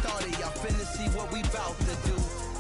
started, y'all finna see what we bout to do.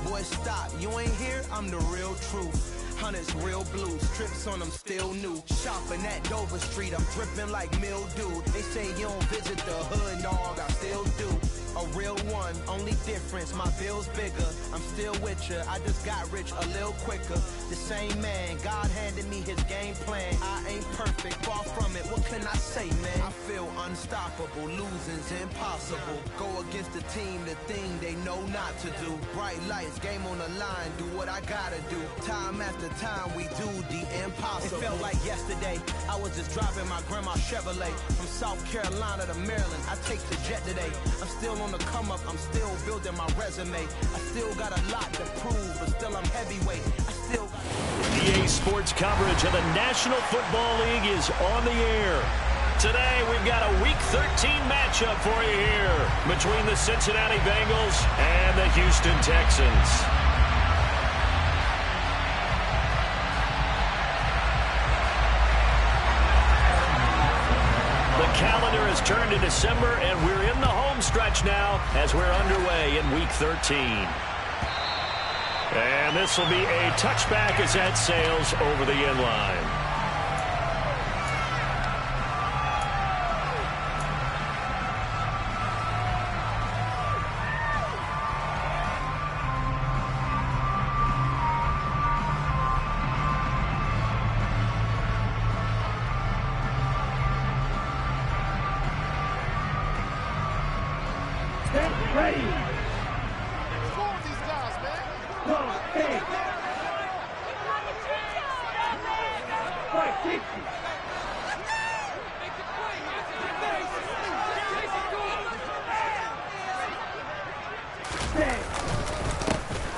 Boy, stop, you ain't here, I'm the real truth. Hunters, real blues, strips on them still new. Shopping at Dover Street, I'm dripping like mildew. They say you don't visit the hood, dog, I still do. A real one, only difference, my bill's bigger. I'm still with ya, I just got rich a little quicker. The same man, God handed me his game plan. I ain't perfect, far from it, what can I say, man? I feel unstoppable, losing's impossible. Go against the team, the thing they know not to do. Bright lights, game on the line, do what I gotta do. Time after time, we do the impossible. It felt like yesterday, I was just driving my grandma's Chevrolet. From South Carolina to Maryland, I take the jet today. I'm still on the come up, I'm still building my resume. I still got a lot to prove, but still I'm heavyweight. I still got... EA Sports coverage of the National Football League is on the air. Today we've got a Week 13 matchup for you here between the Cincinnati Bengals and the Houston Texans. The calendar has turned to December, and we're in the home stretch now as we're underway in Week 13. And this will be a touchback as that sails over the end line.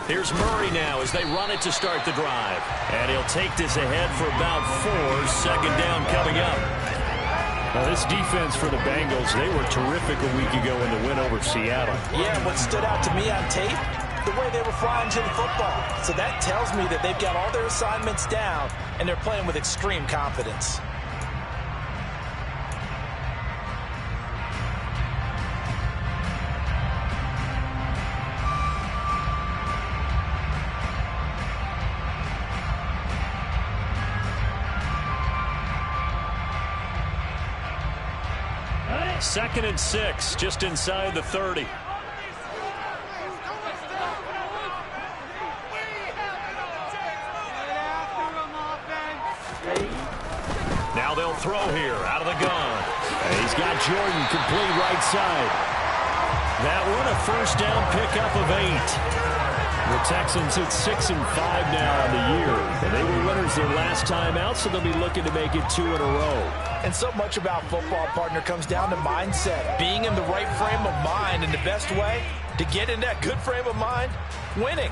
Here's Murray now as they run it to start the drive. And he'll take this ahead for about 4. Second down coming up. Now, this defense for the Bengals, they were terrific a week ago in the win over Seattle. Yeah, what stood out to me on tape, the way they were flying to the football. So that tells me that they've got all their assignments down, and they're playing with extreme confidence. Second and 6, just inside the 30. Now they'll throw here out of the gun. And he's got Jordan complete right side. That one a first down pickup of 8. The Texans at 6-5 now on the year. And they were winners their last time out, so they'll be looking to make it 2 in a row. And so much about football, partner, comes down to mindset. Being in the right frame of mind, and the best way to get in that good frame of mind, winning.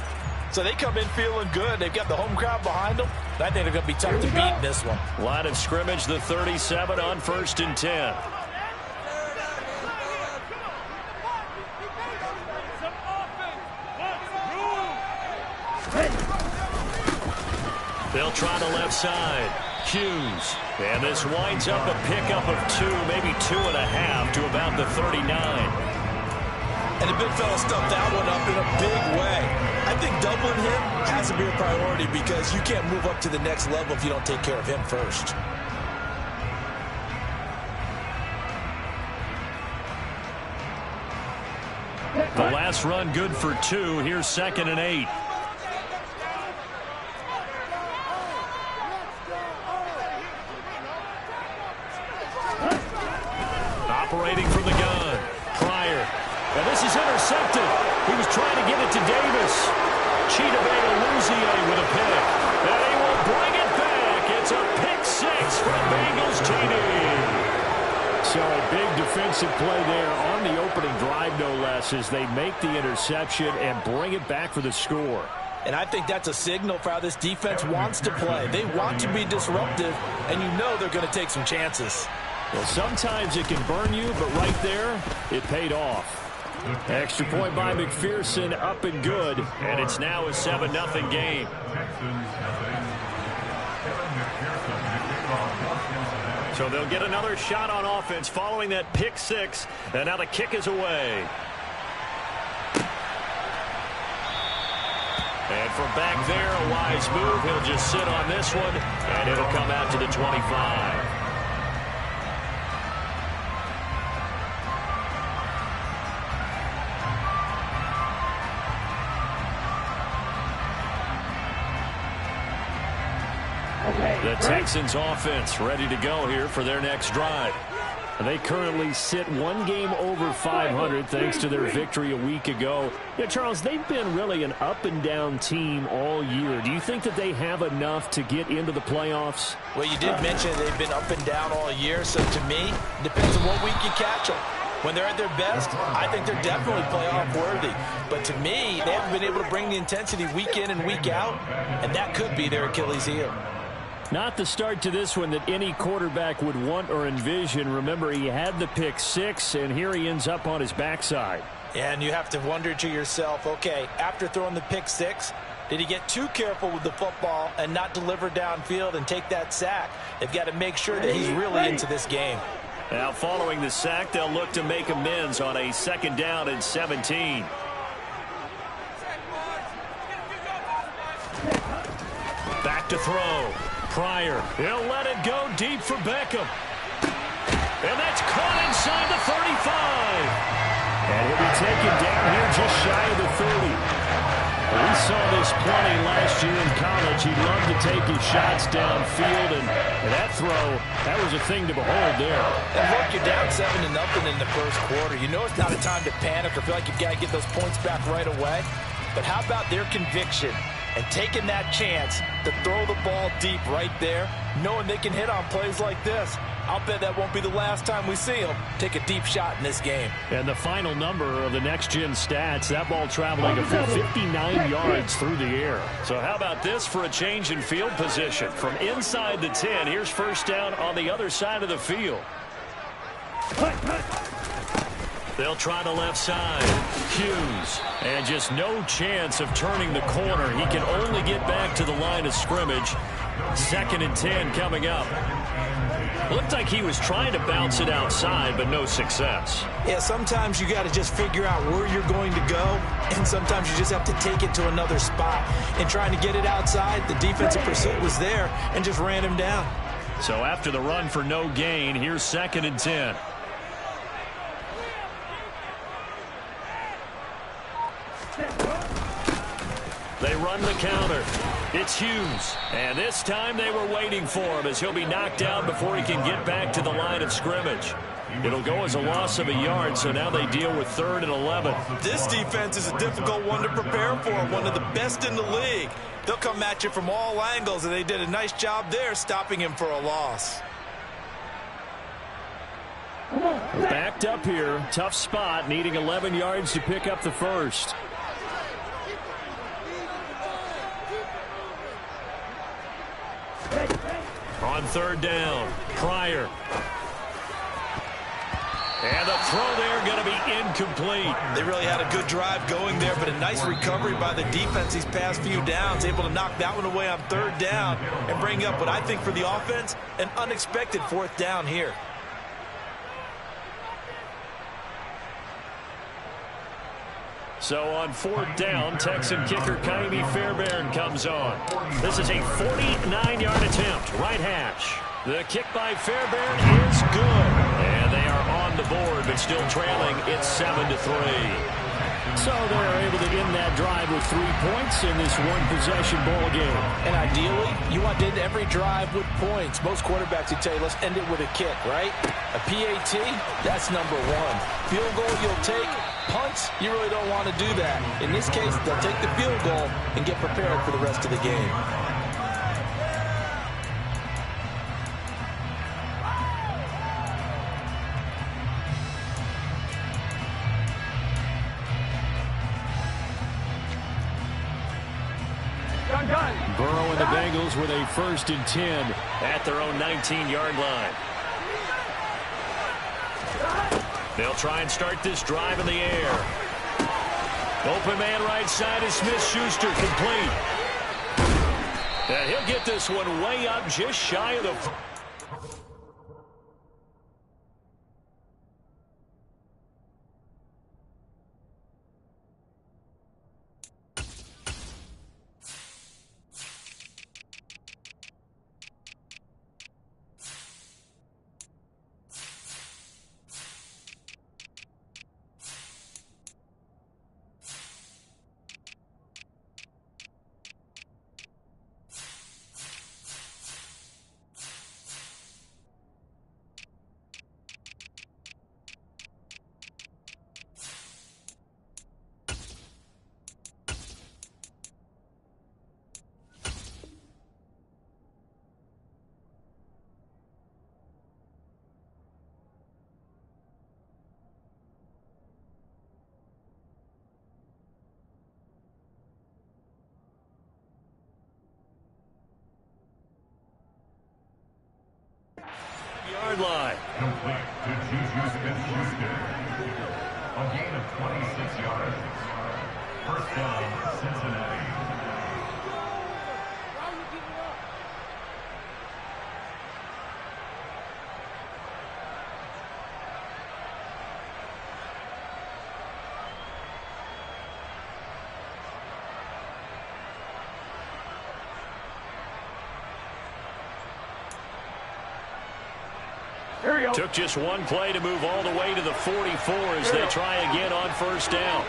So they come in feeling good. They've got the home crowd behind them. I think they're going to be tough to beat in this one. Line of scrimmage, the 37 on 1st and 10. They'll try the left side. Hughes. And this winds up a pickup of 2, maybe 2.5 to about the 39. And the big fella stuffed that one up in a big way. I think doubling him has to be a priority because you can't move up to the next level if you don't take care of him first. The last run good for 2. Here's 2nd and 8. Operating from the gun. Pryor. And this is intercepted. He was trying to get it to Davis. Cheetah with a pick. And he will bring it back. It's a pick 6 for Bengals TD. So a big defensive play there on the opening drive, no less, as they make the interception and bring it back for the score. And I think that's a signal for how this defense wants to play. They want to be disruptive, and you know they're going to take some chances. Well, sometimes it can burn you, but right there, it paid off. Extra point by McPherson, up and good. And it's now a 7-0 game. So they'll get another shot on offense following that pick 6. And now the kick is away. And from back there, a wise move. He'll just sit on this one, and it'll come out to the 25. The Texans offense ready to go here for their next drive. They currently sit one game over 500 thanks to their victory a week ago. Yeah, Charles, they've been really an up-and-down team all year. Do you think that they have enough to get into the playoffs? Well, you did mention they've been up and down all year, so to me, it depends on what week you catch them. When they're at their best, I think they're definitely playoff worthy. But to me, they haven't been able to bring the intensity week in and week out, and that could be their Achilles heel. Not the start to this one that any quarterback would want or envision. Remember, he had the pick six, and here he ends up on his backside. And you have to wonder to yourself, okay, after throwing the pick six, did he get too careful with the football and not deliver downfield and take that sack? They've got to make sure that he's really into this game. Now, following the sack, they'll look to make amends on a 2nd down and 17. Back to throw. Pryor, he'll let it go deep for Beckham. And that's caught inside the 35. And he'll be taken down here just shy of the 30. We saw this plenty last year in college. He loved to take his shots downfield, and that throw, that was a thing to behold there. And look, you're down 7-0 in the first quarter. You know it's not a time to panic or feel like you've got to get those points back right away. But how about their conviction and taking that chance to throw the ball deep right there, knowing they can hit on plays like this? I'll bet that won't be the last time we see them take a deep shot in this game. And the final number of the next-gen stats, that ball traveling a full 59 yards through the air. So how about this for a change in field position? From inside the 10, here's 1st down on the other side of the field. They'll try the left side. Hughes. And just no chance of turning the corner. He can only get back to the line of scrimmage. 2nd and 10 coming up. Looked like he was trying to bounce it outside, but no success. Yeah, sometimes you got to just figure out where you're going to go, and sometimes you just have to take it to another spot. And trying to get it outside, the defensive pursuit was there and just ran him down. So after the run for no gain, here's 2nd and 10. They run the counter. It's Hughes. And this time they were waiting for him as he'll be knocked down before he can get back to the line of scrimmage. It'll go as a loss of a yard, so now they deal with 3rd and 11. This defense is a difficult one to prepare for, one of the best in the league. They'll come at you from all angles, and they did a nice job there stopping him for a loss. Backed up here. Tough spot, needing 11 yards to pick up the first. On 3rd down, Pryor. And the throw there going to be incomplete. They really had a good drive going there, but a nice recovery by the defense these past few downs, able to knock that one away on 3rd down and bring up what I think for the offense, an unexpected 4th down here. So on 4th down, Texan kicker Kaimi Fairbairn comes on. This is a 49-yard attempt, right hash. The kick by Fairbairn is good. And they are on the board, but still trailing. It's 7-3. So they're able to end that drive with 3 points in this one-possession ball game. And ideally, you want to end every drive with points. Most quarterbacks would tell you, let's end it with a kick, right? A PAT, that's number 1. Field goal you'll take. Punts, you really don't want to do that. In this case, they'll take the field goal and get prepared for the rest of the game. Burrow and the Bengals with a 1st and 10 at their own 19-yard line. They'll try and start this drive in the air. Open man right side is Smith-Schuster, complete. And he'll get this one way up just shy of the... Complete to Juju Smith-Schuster. A gain of 26 yards. First down, Cincinnati. Took just one play to move all the way to the 44 as they try again on first down.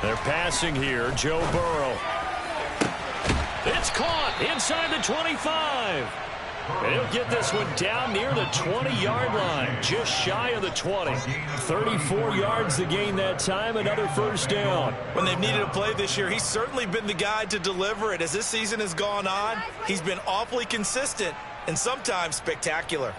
They're passing here. Joe Burrow. It's caught inside the 25. And he'll get this one down near the 20-yard line, just shy of the 20. 34 yards to gain that time, another first down. When they've needed a play this year, he's certainly been the guy to deliver it. As this season has gone on, he's been awfully consistent and sometimes spectacular.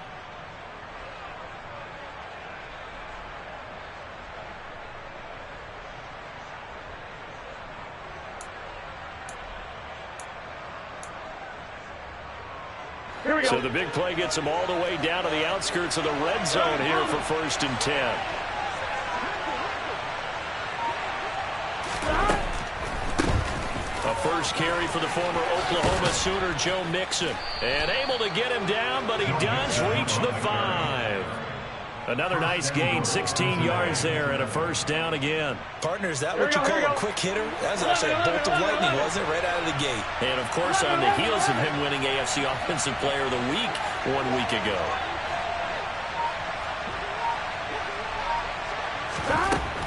So the big play gets them all the way down to the outskirts of the red zone here for 1st and 10. A first carry for the former Oklahoma Sooner, Joe Mixon. And able to get him down, but he does reach the 5. Another nice gain, 16 yards there, and a first down again. Partner, is that what you call a quick hitter? That was actually a bolt of lightning, wasn't it? Right out of the gate. And, of course, on the heels of him winning AFC Offensive Player of the Week 1 week ago.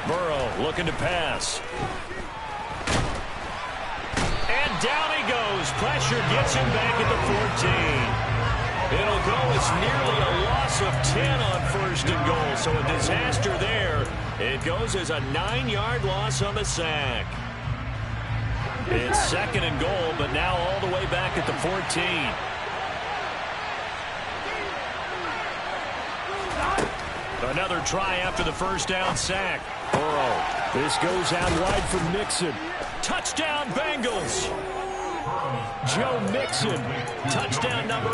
Burrow looking to pass. And down he goes. Pressure gets him back at the 14. It'll go as nearly a loss of 10 on 1st and goal. So a disaster there. It goes as a 9-yard loss on the sack. It's 2nd and goal, but now all the way back at the 14. Another try after the first down sack. Burrow. This goes out wide for Mixon. Touchdown, Bengals. Joe Mixon, touchdown number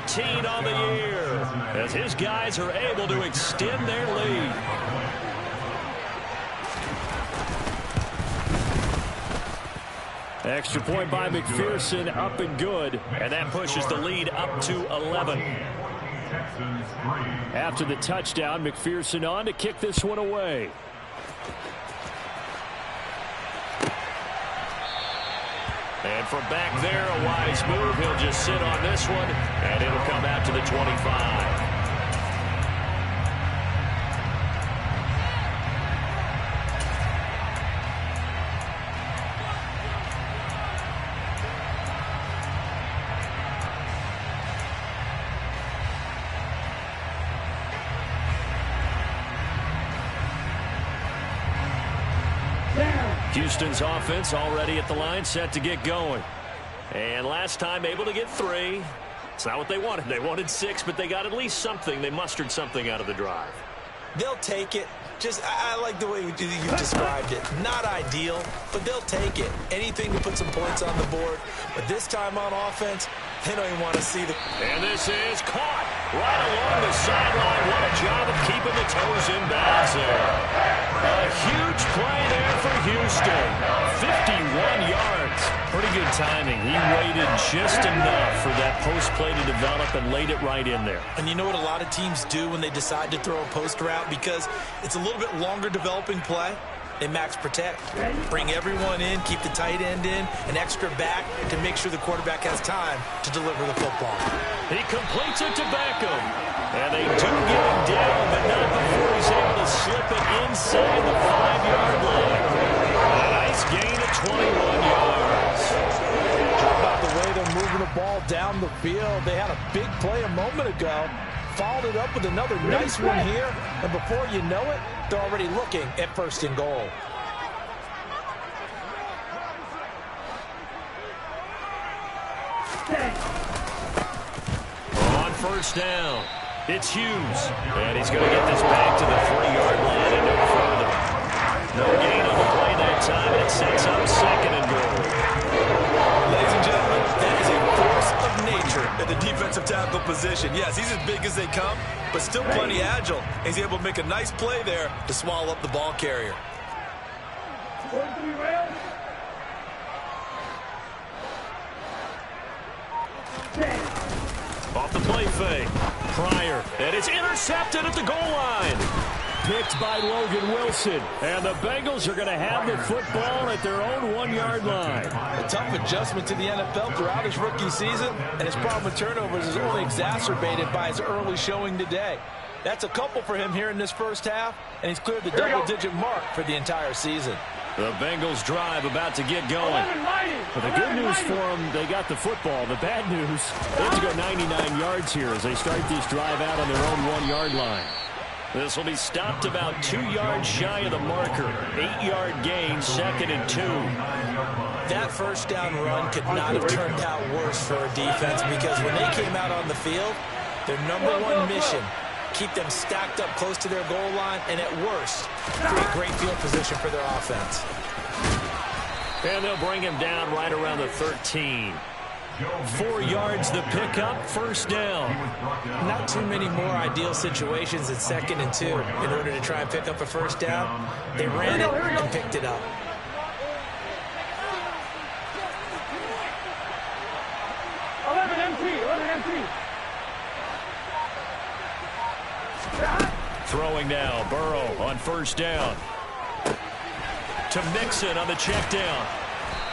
18 on the year, as his guys are able to extend their lead. Extra point by McPherson, up and good, and that pushes the lead up to 11. After the touchdown, McPherson on to kick this one away. And from back there, a wise move. He'll just sit on this one, and it'll come out to the 25. Houston's offense already at the line, set to get going. And last time able to get 3. It's not what they wanted. They wanted 6, but they got at least something. They mustered something out of the drive. They'll take it. I like the way you described it. Not ideal, but they'll take it. Anything to put some points on the board. But this time on offense, they don't even want to see the... And this is caught right along the sideline. What a job of keeping the toes in bounds there. A huge play there for Houston. 51 yards. Pretty good timing. He waited just enough for that post play to develop and laid it right in there. And you know what a lot of teams do when they decide to throw a post route? Because it's a little bit longer developing play. They max protect. Bring everyone in, keep the tight end in, an extra back to make sure the quarterback has time to deliver the football. He completes it to Beckham. And they do get him down, but not before he's able to slip it inside the 5-yard line. A nice gain of 21 yards. How about the way they're moving the ball down the field? They had a big play a moment ago. Followed it up with another nice one here. And before you know it, they're already looking at 1st and goal. On 1st down, it's Hughes. And he's going to get this back to the 3-yard line and no further. No gain on the play that time. It sets up 2nd and goal. Ladies and gentlemen, that is a force of nature at the defensive tackle position. Yes, he's as big as they come, but still plenty agile. He's able to make a nice play there to swallow up the ball carrier. Off the play fake. Pryor, and it's intercepted at the goal line. Picked by Logan Wilson. And the Bengals are going to have the football at their own 1-yard line. A tough adjustment to the NFL throughout his rookie season, and his problem with turnovers is only exacerbated by his early showing today. That's a couple for him here in this first half, and he's cleared the double-digit mark for the entire season. The Bengals drive about to get going. But the good news for them, they got the football. The bad news, they have to go 99 yards here as they start this drive out on their own 1-yard line. This will be stopped about 2 yards shy of the marker. 8-yard gain, 2nd and 2. That first down run could not have turned out worse for a defense, because when they came out on the field, their number one mission, keep them stacked up close to their goal line, and at worst, create great field position for their offense. And they'll bring him down right around the 13. 4 yards the pickup, first down. Not too many more ideal situations in 2nd and 2 in order to try and pick up a first down. They ran it and picked it up. Throwing now, Burrow on first down. To Mixon on the check down.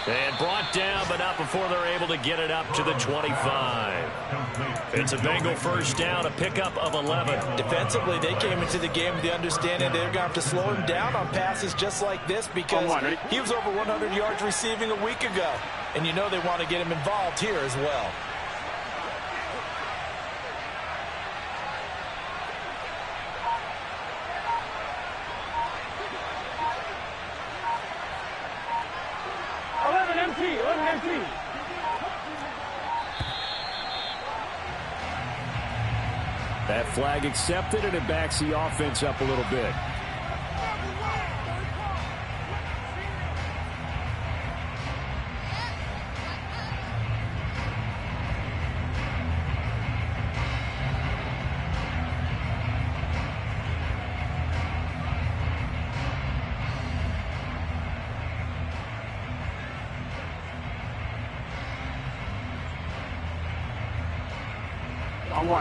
And brought down, but not before they're able to get it up to the 25. It's a Bengal first down, a pickup of 11. Defensively, they came into the game with the understanding they're going to have to slow him down on passes just like this, because he was over 100 yards receiving a week ago. And you know they want to get him involved here as well. That flag accepted, and it backs the offense up a little bit.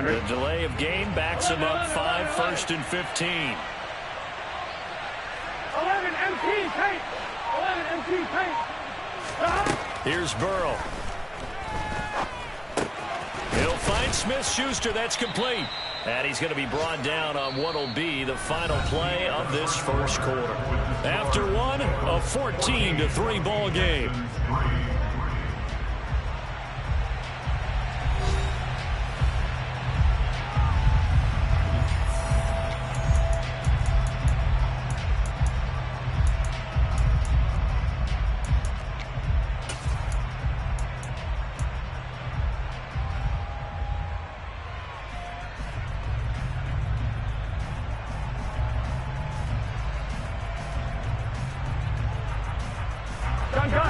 The delay of game backs him up 5, 1st and 15. 11 MT paint. 11 MT paint. Here's Burrow. He'll find Smith-Schuster. That's complete. And he's going to be brought down on what will be the final play of this first quarter. After one, a 14-3 ball game.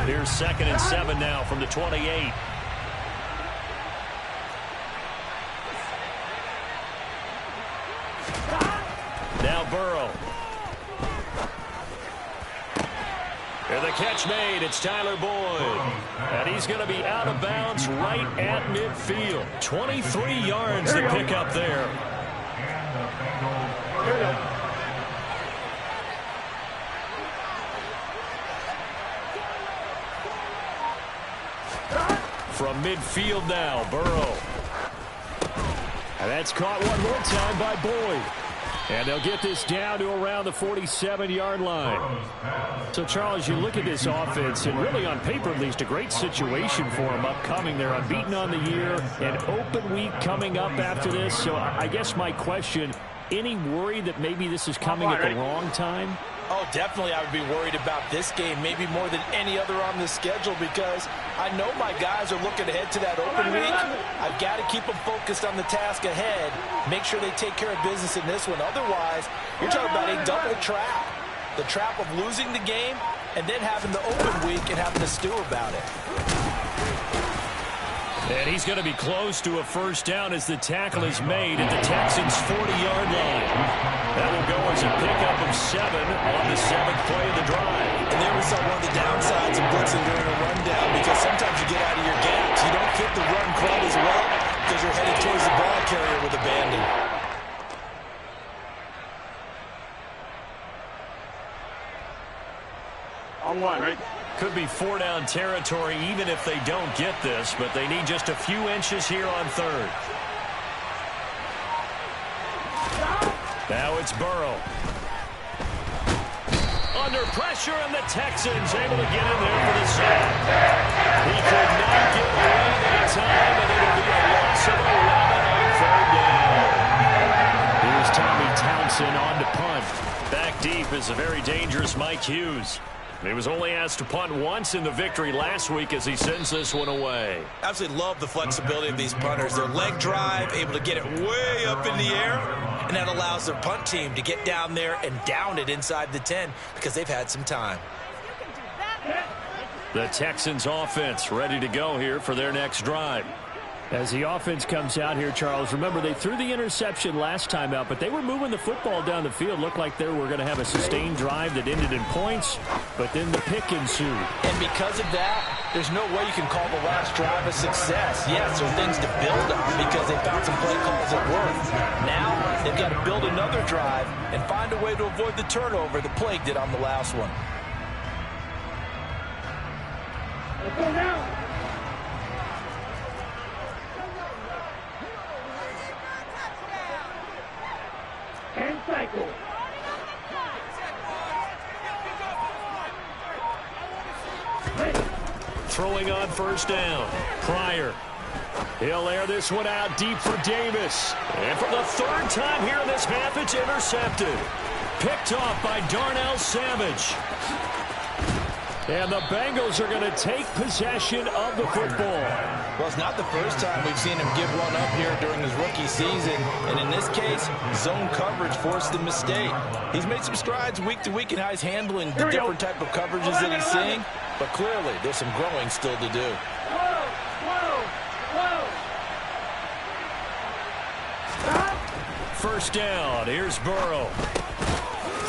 Here's 2nd and 7 now from the 28. Now Burrow. And the catch made. It's Tyler Boyd. And he's going to be out of bounds right at midfield. 23 yards to pick up there. From midfield now, Burrow. And that's caught one more time by Boyd. And they'll get this down to around the 47-yard line. So, Charles, you look at this offense, and really on paper at least, a great situation for them upcoming. They're unbeaten on the year, an open week coming up after this. So I guess my question, any worry that maybe this is coming at the wrong time? Oh, definitely I would be worried about this game, maybe more than any other on the schedule, because I know my guys are looking ahead to that open week. I've got to keep them focused on the task ahead, make sure they take care of business in this one. Otherwise, you're talking about a double trap. The trap of losing the game and then having the open week and having to stew about it. And he's going to be close to a first down as the tackle is made at the Texans' 40-yard line. That will go as a pickup of 7 on the 7th play of the drive. And there we saw one of the downsides of blitzing during a rundown, because sometimes you get out of your gaps. You don't fit the run quite as well because you're headed towards the ball carrier with abandon. On one, right? Could be 4-down territory even if they don't get this, but they need just a few inches here on 3rd. Now it's Burrow. Under pressure, and the Texans able to get in there for the sack. He could not get away that time, and it'll be a loss of 11 on 3rd down. Here's Tommy Townsend on to punt. Back deep is a very dangerous Mike Hughes. He was only asked to punt once in the victory last week as he sends this one away. Absolutely love the flexibility of these punters. Their leg drive, able to get it way up in the air, and that allows their punt team to get down there and down it inside the 10 because they've had some time. The Texans offense ready to go here for their next drive. As the offense comes out here, Charles, remember they threw the interception last time out, but they were moving the football down the field. Looked like they were going to have a sustained drive that ended in points, but then the pick ensued. And because of that, there's no way you can call the last drive a success. Yes, there are things to build on because they found some play calls that worked. Now they've got to build another drive and find a way to avoid the turnover that plagued it on the last one. Let's go now. And cycle. Throwing on first down. Pryor. He'll air this one out deep for Davis. And for the 3rd time here in this half, it's intercepted. Picked off by Darnell Savage. And the Bengals are going to take possession of the football. Well, it's not the first time we've seen him give one up here during his rookie season. And in this case, zone coverage forced the mistake. He's made some strides week to week in how he's handling the different type of coverages that he's seeing. But clearly, there's some growing still to do. First down. Here's Burrow.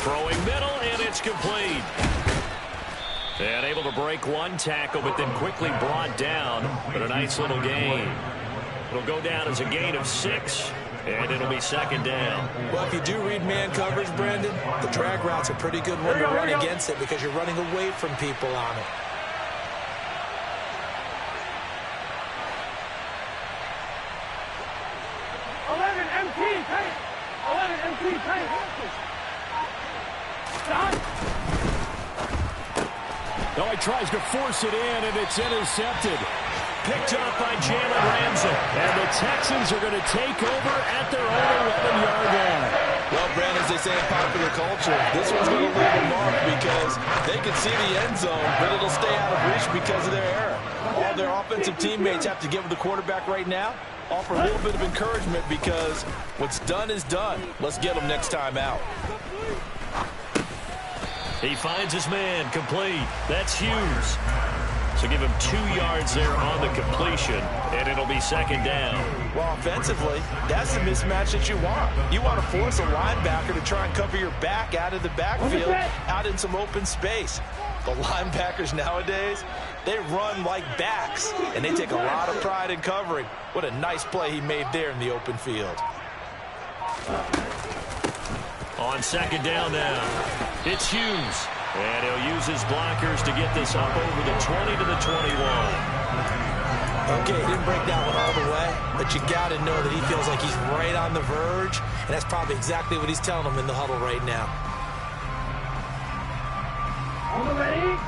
Throwing middle, and it's complete. And able to break one tackle, but then quickly brought down. But a nice little gain. It'll go down as a gain of 6, and it'll be 2nd down. Well, if you do read man coverage, Brandon, the drag route's a pretty good one to run against it because you're running away from people on it. No, he tries to force it in, and it's intercepted. Picked up by Jalen Ramsey. And the Texans are going to take over at their own 11-yard line. Well, Brandon, as they say in popular culture, this one's going to leave a mark because they can see the end zone, but it'll stay out of reach because of their error. All their offensive teammates have to give the quarterback right now, offer a little bit of encouragement because what's done is done. Let's get them next time out. He finds his man, complete. That's Hughes. So give him 2 yards there on the completion, and it'll be 2nd down. Well, offensively, that's the mismatch that you want. You want to force a linebacker to try and cover your back out of the backfield, out in some open space. The linebackers nowadays, they run like backs, and they take a lot of pride in covering. What a nice play he made there in the open field. On 2nd down now, it's Hughes. And he'll use his blockers to get this up over the 20 to the 21. Okay, didn't break that one all the way, but you got to know that he feels like he's right on the verge, and that's probably exactly what he's telling them in the huddle right now. On the ready?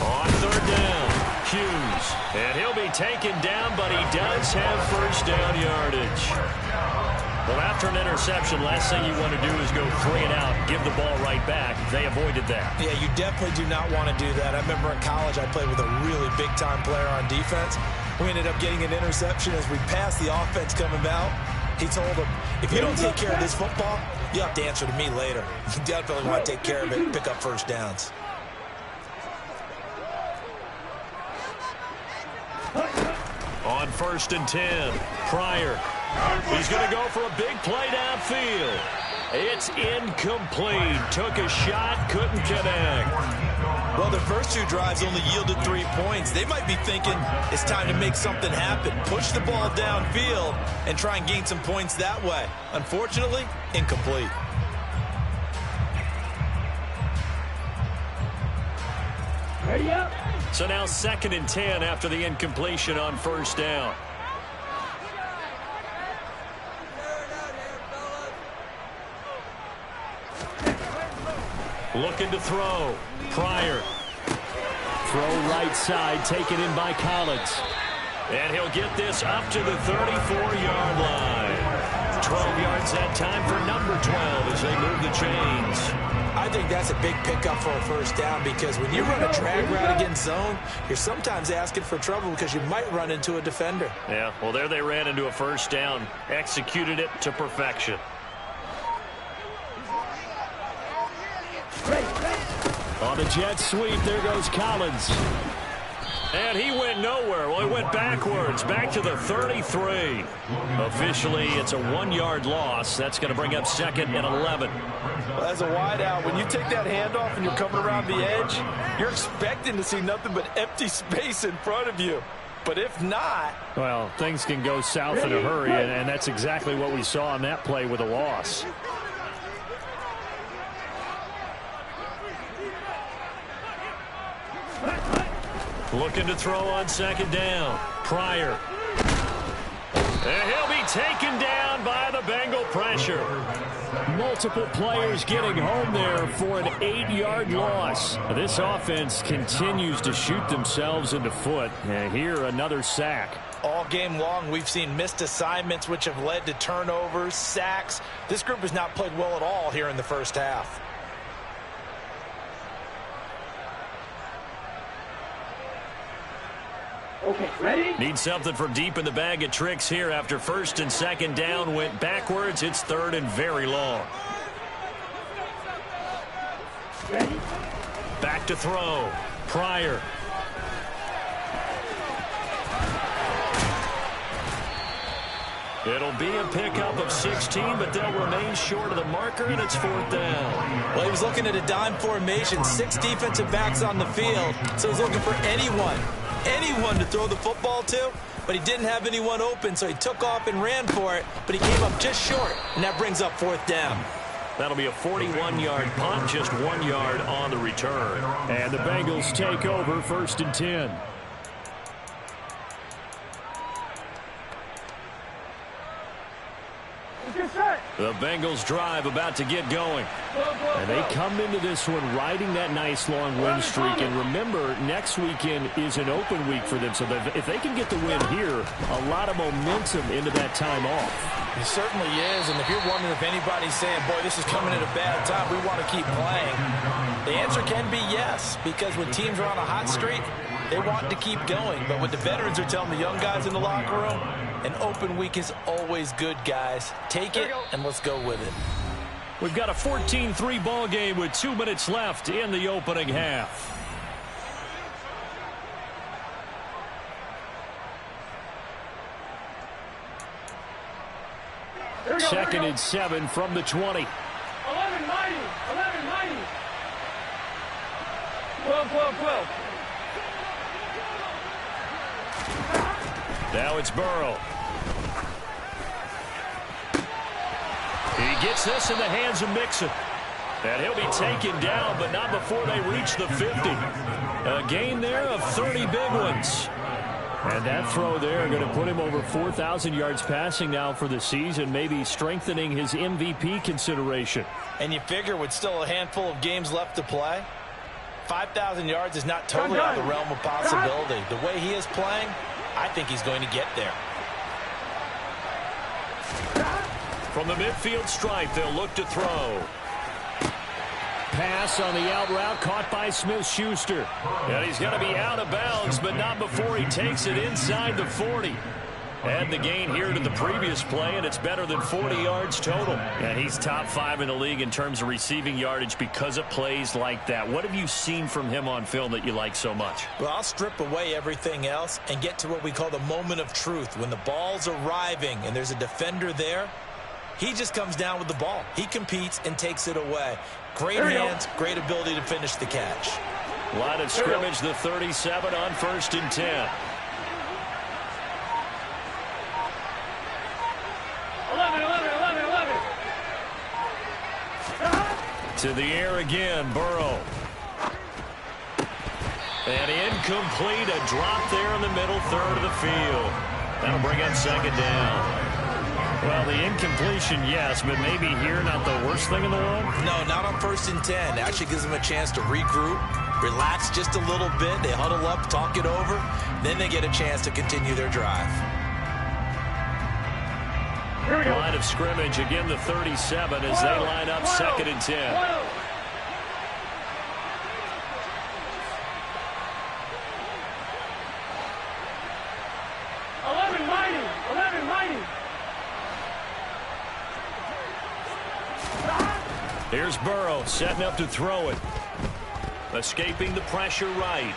On 3rd down, Hughes. And he'll be taken down, but he does have first down yardage. Well, after an interception, last thing you want to do is go 3 and out, give the ball right back. They avoided that. Yeah, you definitely do not want to do that. I remember in college I played with a really big-time player on defense. We ended up getting an interception as we passed the offense coming out. He told him, if you don't take care of this football, You'll have to answer to me later. You definitely want to take care of it and pick up first downs. On 1st and 10, Pryor. He's going to go for a big play downfield. It's incomplete. Took a shot, couldn't connect. Well, the first 2 drives only yielded 3 points. They might be thinking it's time to make something happen. Push the ball downfield and try and gain some points that way. Unfortunately, incomplete. Ready up. So now 2nd and 10 after the incompletion on 1st down. Looking to throw. Pryor. Throw right side, taken in by Collins. And he'll get this up to the 34-yard line. 12 yards that time for number 12 as they move the chains. I think that's a big pickup for a first down because when you run a drag route against zone, you're sometimes asking for trouble because you might run into a defender. Yeah, well, there they ran into a first down. Executed it to perfection. On the jet sweep, there goes Collins. And he went nowhere. Well, he went backwards, back to the 33. Officially, it's a 1-yard loss. That's going to bring up 2nd and 11. Well, as a wideout, when you take that handoff and you're coming around the edge, you're expecting to see nothing but empty space in front of you. But if not... Well, things can go south in a hurry, and that's exactly what we saw on that play with a loss. Looking to throw on 2nd down. Pryor. And he'll be taken down by the Bengal pressure. Multiple players getting home there for an 8-yard loss. This offense continues to shoot themselves in the foot. And here, another sack. All game long, we've seen missed assignments, which have led to turnovers, sacks. This group has not played well at all here in the first half. Okay, ready? Need something from deep in the bag of tricks here after 1st and 2nd down went backwards. It's 3rd and very long. Ready? Back to throw. Pryor. It'll be a pickup of 16, but they'll remain short of the marker, and it's 4th down. Well, he was looking at a dime formation, 6 defensive backs on the field, so he's looking for anyone to throw the football to, but he didn't have anyone open, so he took off and ran for it, but he came up just short, and that brings up 4th down. That'll be a 41-yard punt, just 1 yard on the return. And the Bengals take over 1st and 10. The Bengals drive about to get going. And they come into this one riding that nice long win streak. And remember, next weekend is an open week for them. So that if they can get the win here, a lot of momentum into that time off. It certainly is. And if you're wondering if anybody's saying, boy, this is coming at a bad time, we want to keep playing, the answer can be yes. Because when teams are on a hot streak, they want to keep going. But what the veterans are telling the young guys in the locker room, an open week is always good, guys. Take it, and let's go with it. We've got a 14-3 ball game with 2 minutes left in the opening half. Second and 7 from the 20. 11-90. 11-90. 12-12-12. Now it's Burrow. He gets this in the hands of Mixon. And he'll be taken down, but not before they reach the 50. A gain there of 30 big ones. And that throw there going to put him over 4,000 yards passing now for the season, maybe strengthening his MVP consideration. And you figure with still a handful of games left to play, 5,000 yards is not totally out of the realm of possibility. The way he is playing, I think he's going to get there. From the midfield stripe, they'll look to throw. Pass on the out route caught by Smith-Schuster. And he's going to be out of bounds, but not before he takes it inside the 40. Add the gain here to the previous play, and it's better than 40 yards total. And he's top 5 in the league in terms of receiving yardage because of plays like that. What have you seen from him on film that you like so much? Well, I'll strip away everything else and get to what we call the moment of truth. When the ball's arriving and there's a defender there, he just comes down with the ball. He competes and takes it away. Great hands, great ability to finish the catch. Line of scrimmage, the 37 on 1st and 10. 11. To the air again, Burrow. And incomplete, a drop there in the middle third of the field. That'll bring up 2nd down. Well, the incompletion, yes, but maybe here not the worst thing in the world? No, not on 1st and 10. Actually gives them a chance to regroup, relax just a little bit. They huddle up, talk it over. Then they get a chance to continue their drive. Line of scrimmage, again the 37 as they line up 2nd and 10. Here's Burrow setting up to throw it. Escaping the pressure right.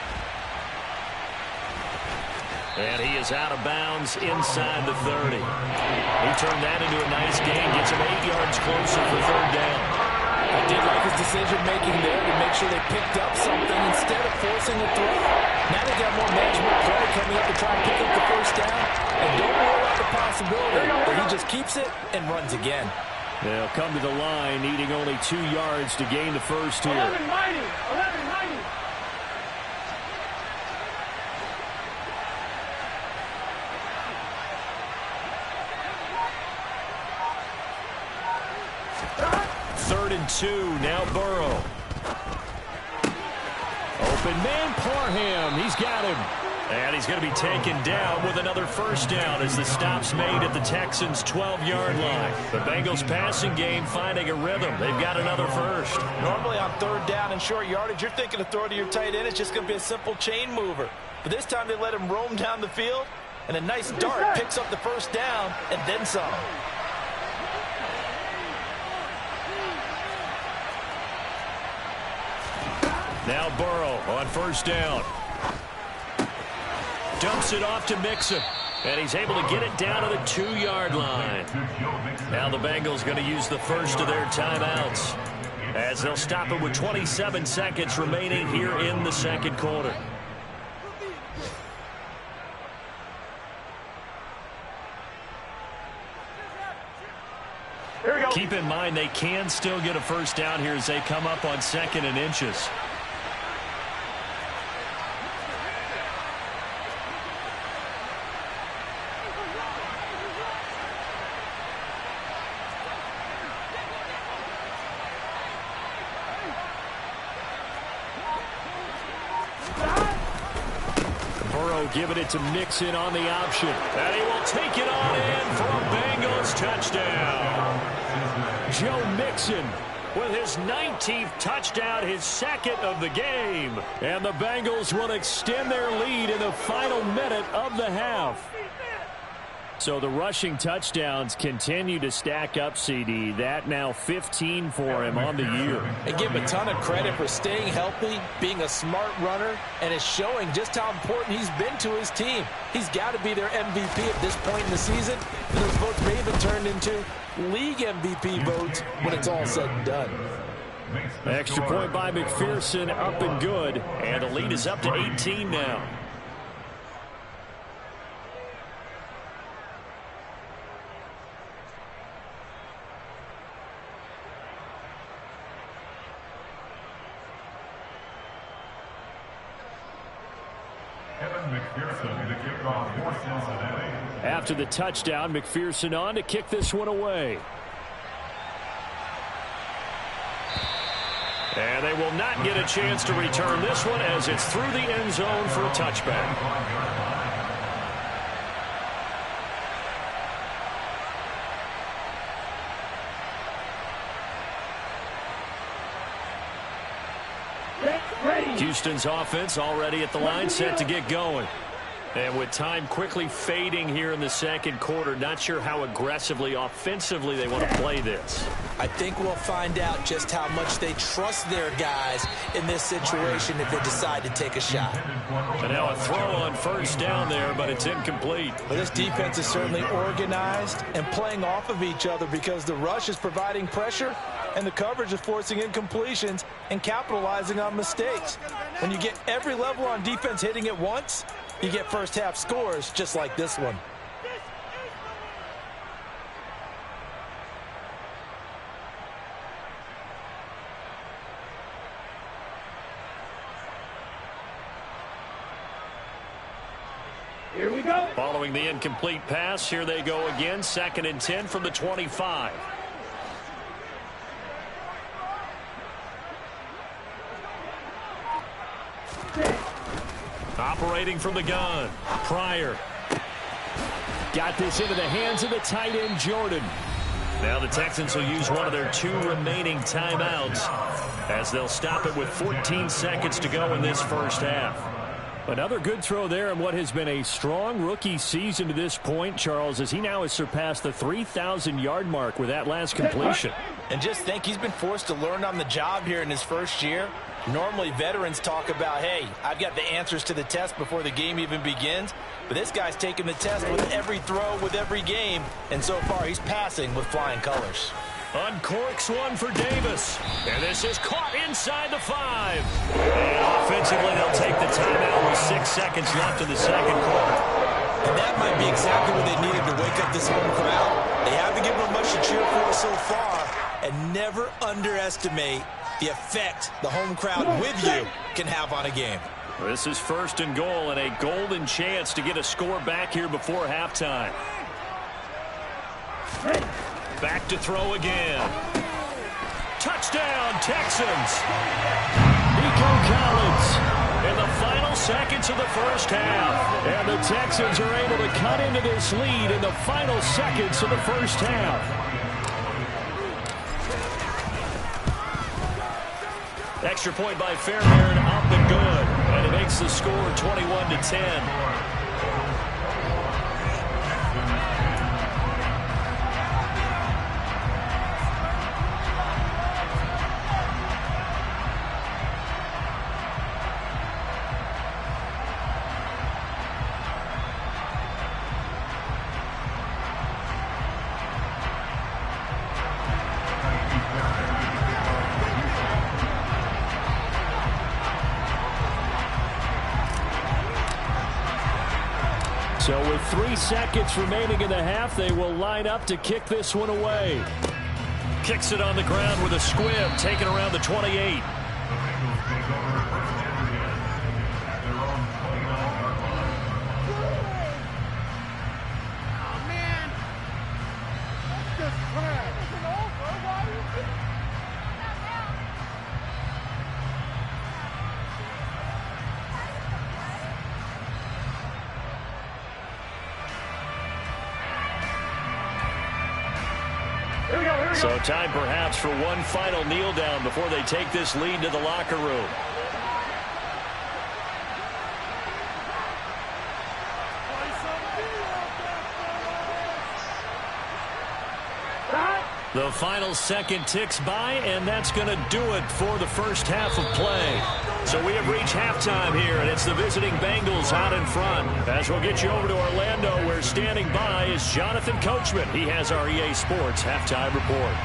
And he is out of bounds inside the 30. He turned that into a nice gain. Gets him 8 yards closer for 3rd down. I did like his decision-making there to make sure they picked up something instead of forcing a throw. Now they got more management play coming up to try and pick up the 1st down. And don't rule out the possibility that he just keeps it and runs again. They'll come to the line, needing only 2 yards to gain the first here. 11. 3rd and 2, now Burrow. Open man, Parham, he's got him. And he's going to be taken down with another 1st down as the stop's made at the Texans' 12-yard line. The Bengals passing game finding a rhythm. They've got another first. Normally on 3rd down and short yardage, you're thinking of throw to your tight end. It's just going to be a simple chain mover. But this time they let him roam down the field, and a nice dart picks up the 1st down and then some. Now Burrow on 1st down. Dumps it off to Mixon. And he's able to get it down to the 2-yard line. Now the Bengals going to use the first of their timeouts as they'll stop it with 27 seconds remaining here in the 2nd quarter. Keep in mind they can still get a 1st down here as they come up on 2nd and inches. Giving it to Mixon on the option. And he will take it on in for a Bengals touchdown. Joe Mixon with his 19th touchdown, his 2nd of the game. And the Bengals will extend their lead in the final minute of the half. So the rushing touchdowns continue to stack up, CD. That now 15 for him on the year. And give him a ton of credit for staying healthy, being a smart runner, and is showing just how important he's been to his team. He's got to be their MVP at this point in the season. And those votes may even turn into league MVP votes when it's all said and done. Extra point by McPherson, up and good. And the lead is up to 18 now. After the touchdown, McPherson on to kick this one away. And they will not get a chance to return this one as it's through the end zone for a touchback. Houston's offense already at the line, set to get going. And with time quickly fading here in the second quarter, not sure how aggressively, offensively they want to play this. I think we'll find out just how much they trust their guys in this situation if they decide to take a shot. And now a throw on first down there, but it's incomplete. Well, this defense is certainly organized and playing off of each other because the rush is providing pressure and the coverage is forcing incompletions and capitalizing on mistakes. When you get every level on defense hitting at once, you get first half scores just like this one. Here we go. Following the incomplete pass, here they go again. 2nd and 10 from the 25. Operating from the gun. Pryor. Got this into the hands of the tight end, Jordan. Now the Texans will use one of their 2 remaining timeouts as they'll stop it with 14 seconds to go in this first half. Another good throw there in what has been a strong rookie season to this point, Charles, as he now has surpassed the 3,000-yard mark with that last completion. And just think, he's been forced to learn on the job here in his first year. Normally, veterans talk about, hey, I've got the answers to the test before the game even begins. But this guy's taking the test with every throw, with every game. And so far, he's passing with flying colors. Uncorks one for Davis. And this is caught inside the 5. And offensively, they'll take the timeout with 6 seconds left in the second quarter. And that might be exactly what they needed to wake up this home crowd. They haven't given them much to cheer for so far. And never underestimate the effect the home crowd with you can have on a game. This is 1st and goal and a golden chance to get a score back here before halftime. Back to throw again. Touchdown, Texans. Nico Collins. In the final seconds of the first half. And the Texans are able to cut into this lead in the final seconds of the first half. Extra point by Fairbairn, up and good. And it makes the score 21-10. So with 3 seconds remaining in the half, they will line up to kick this one away. Kicks it on the ground with a squib, taken around the 28. So time perhaps for one final kneel down before they take this lead to the locker room. The final second ticks by, and that's going to do it for the first half of play. So we have reached halftime here, and it's the visiting Bengals out in front. As we'll get you over to Orlando, where standing by is Jonathan Coachman. He has our EA Sports halftime report.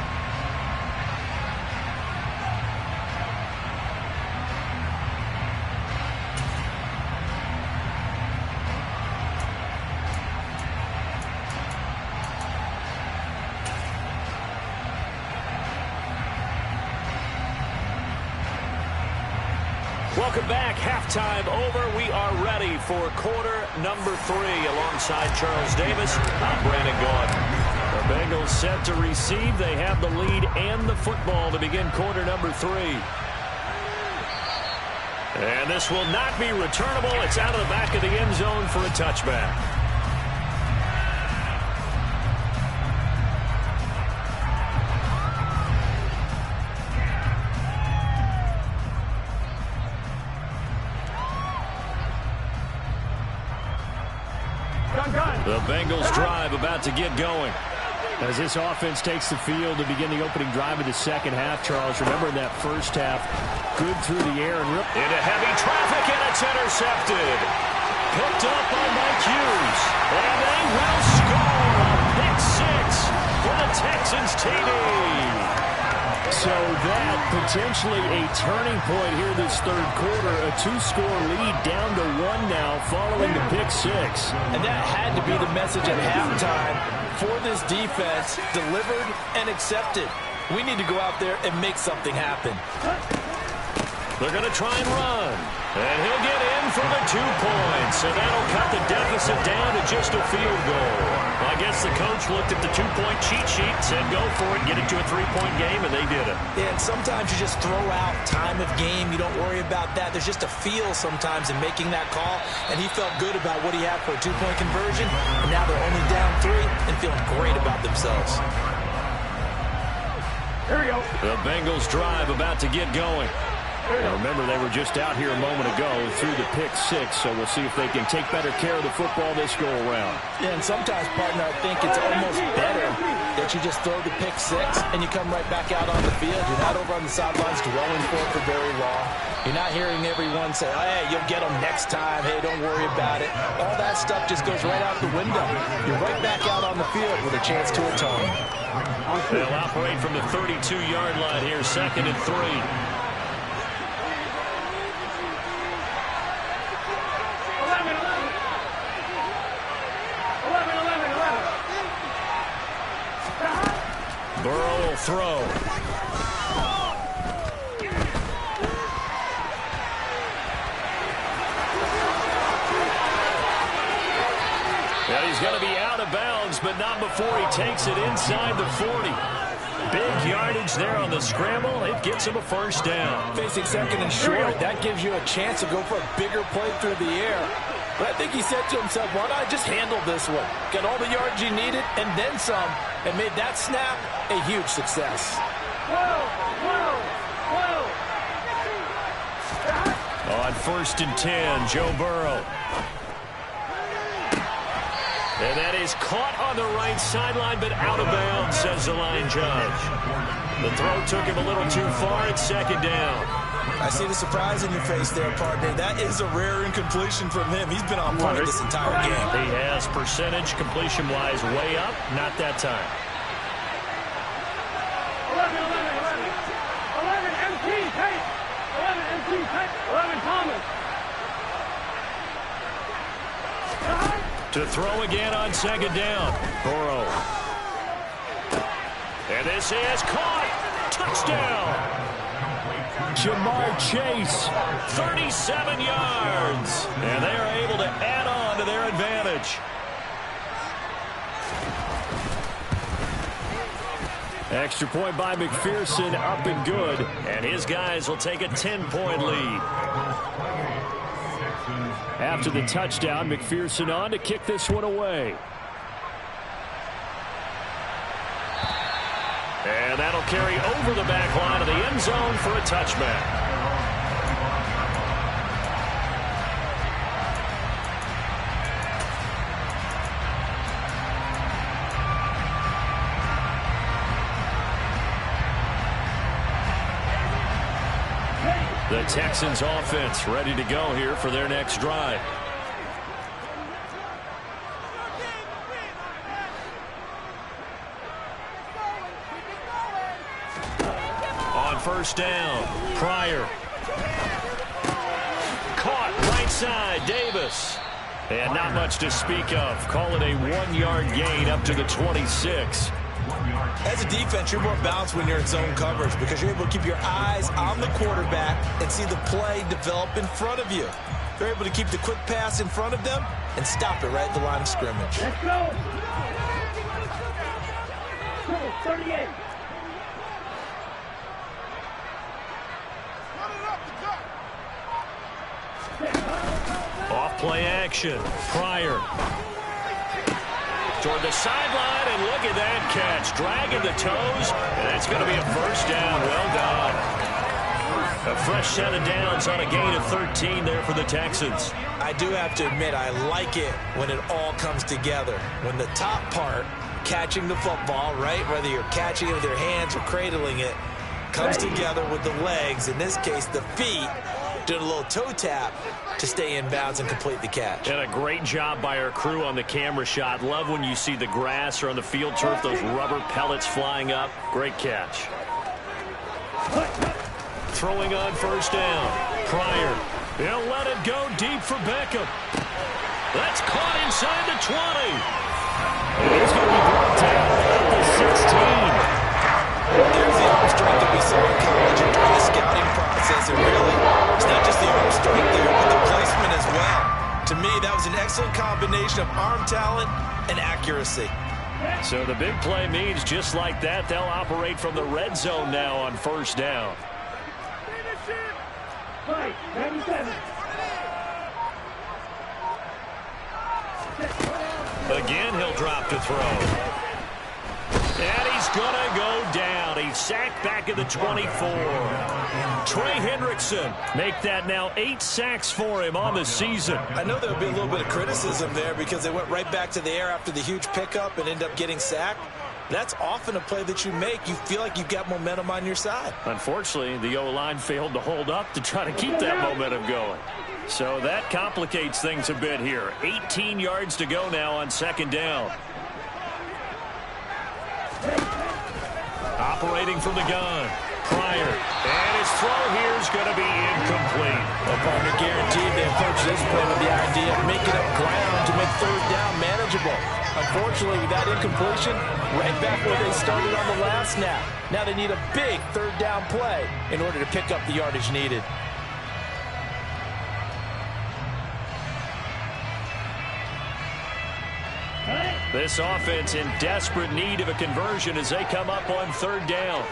Welcome back. Halftime over. We are ready for quarter number 3. Alongside Charles Davis, I'm Brandon Gaudin. The Bengals set to receive. They have the lead and the football to begin quarter number 3. And this will not be returnable. It's out of the back of the end zone for a touchback. The Bengals drive about to get going. As this offense takes the field to begin the opening drive of the second half, Charles, remember in that first half, good through the air and ripped into heavy traffic, and it's intercepted. Picked up by Mike Hughes, and they will score a pick six for the Texans TD. So that potentially a turning point here this third quarter. A two-score lead down to 1 now following the pick six. And that had to be the message at halftime for this defense, delivered and accepted. We need to go out there and make something happen. They're going to try and run. And he'll get in for the 2 points. So that'll cut the deficit down to just a field goal. Well, I guess the coach looked at the 2-point cheat sheet, said go for it, get it to a 3-point game, and they did it. Yeah, and sometimes you just throw out time of game. You don't worry about that. There's just a feel sometimes in making that call. And he felt good about what he had for a 2-point conversion. And now they're only down 3 and feeling great about themselves. Here we go. The Bengals drive about to get going. Now remember, they were just out here a moment ago through the pick six, so we'll see if they can take better care of the football this go-around. Yeah, and sometimes, partner, I think it's almost better that you just throw the pick six and you come right back out on the field. You're not over on the sidelines dwelling for it for very long. You're not hearing everyone say, oh, hey, you'll get them next time. Hey, don't worry about it. All that stuff just goes right out the window. You're right back out on the field with a chance to atone. They'll operate from the 32-yard line here, 2nd and 3. Burrow will throw. Well, he's going to be out of bounds, but not before he takes it inside the 40. Big yardage there on the scramble. It gets him a first down. Facing 2nd and short, that gives you a chance to go for a bigger play through the air. But I think he said to himself, why not just handle this one? Got all the yards you needed and then some, and made that snap a huge success. On 1st and 10, Joe Burrow. And that is caught on the right sideline, but out of bounds, says the line judge. The throw took him a little too far. It's 2nd down. I see the surprise in your face there, partner. That is a rare incompletion from him. He's been on point this entire game. He has percentage completion-wise way up. Not that time. 11 MT, Tate. 11 MT, Tate. 11 Thomas. To throw again on 2nd down. Burrow. And this is caught. Touchdown. Jamar Chase. 37 yards. And they are able to add on to their advantage. Extra point by McPherson, up and good. And his guys will take a 10-point lead. After the touchdown, McPherson on to kick this one away. And that'll carry over the back line of the end zone for a touchback. The Texans offense ready to go here for their next drive. On 1st down, Pryor. Caught right side, Davis. And not much to speak of. Call it a 1-yard gain up to the 26. As a defense, you're more balanced when you're in zone coverage because you're able to keep your eyes on the quarterback and see the play develop in front of you. They're able to keep the quick pass in front of them and stop it right at the line of scrimmage. Let's go. 38. Off play action. Pryor. Toward the sideline, and look at that catch. Dragging the toes, and it's going to be a first down. Well done. A fresh set of downs on a gain of 13 there for the Texans. I do have to admit, I like it when it all comes together. When the top part, catching the football, right, whether you're catching it with your hands or cradling it, comes together with the legs, in this case the feet, doing a little toe tap to stay in bounds and complete the catch. And a great job by our crew on the camera shot. Love when you see the grass or on the field turf, those rubber pellets flying up. Great catch. Throwing on first down. Pryor. He'll let it go deep for Beckham. That's caught inside the 20. And he's going to be brought down at the 16. There's the arm strength that we saw in college and during the scouting process. And really, it's not just the arm strength there, but the placement as well. To me, that was an excellent combination of arm talent and accuracy. So the big play means just like that, they'll operate from the red zone now on first down. Again, he'll drop to throw. And he's going to go down. He's sacked back at the 24. Trey Hendrickson make that now 8 sacks for him on the season. I know there'll be a little bit of criticism there because they went right back to the air after the huge pickup and end up getting sacked. That's often a play that you make. You feel like you've got momentum on your side. Unfortunately, the O-line failed to hold up to try to keep that momentum going. So that complicates things a bit here. 18 yards to go now on second down. Operating from the gun. Pryor. And his throw here is going to be incomplete. Well, partner, guaranteed they approach this play with the idea of making up ground to make third down manageable. Unfortunately, with that incompletion, right back where they started on the last snap. Now they need a big third down play in order to pick up the yardage needed. This offense in desperate need of a conversion as they come up on third down.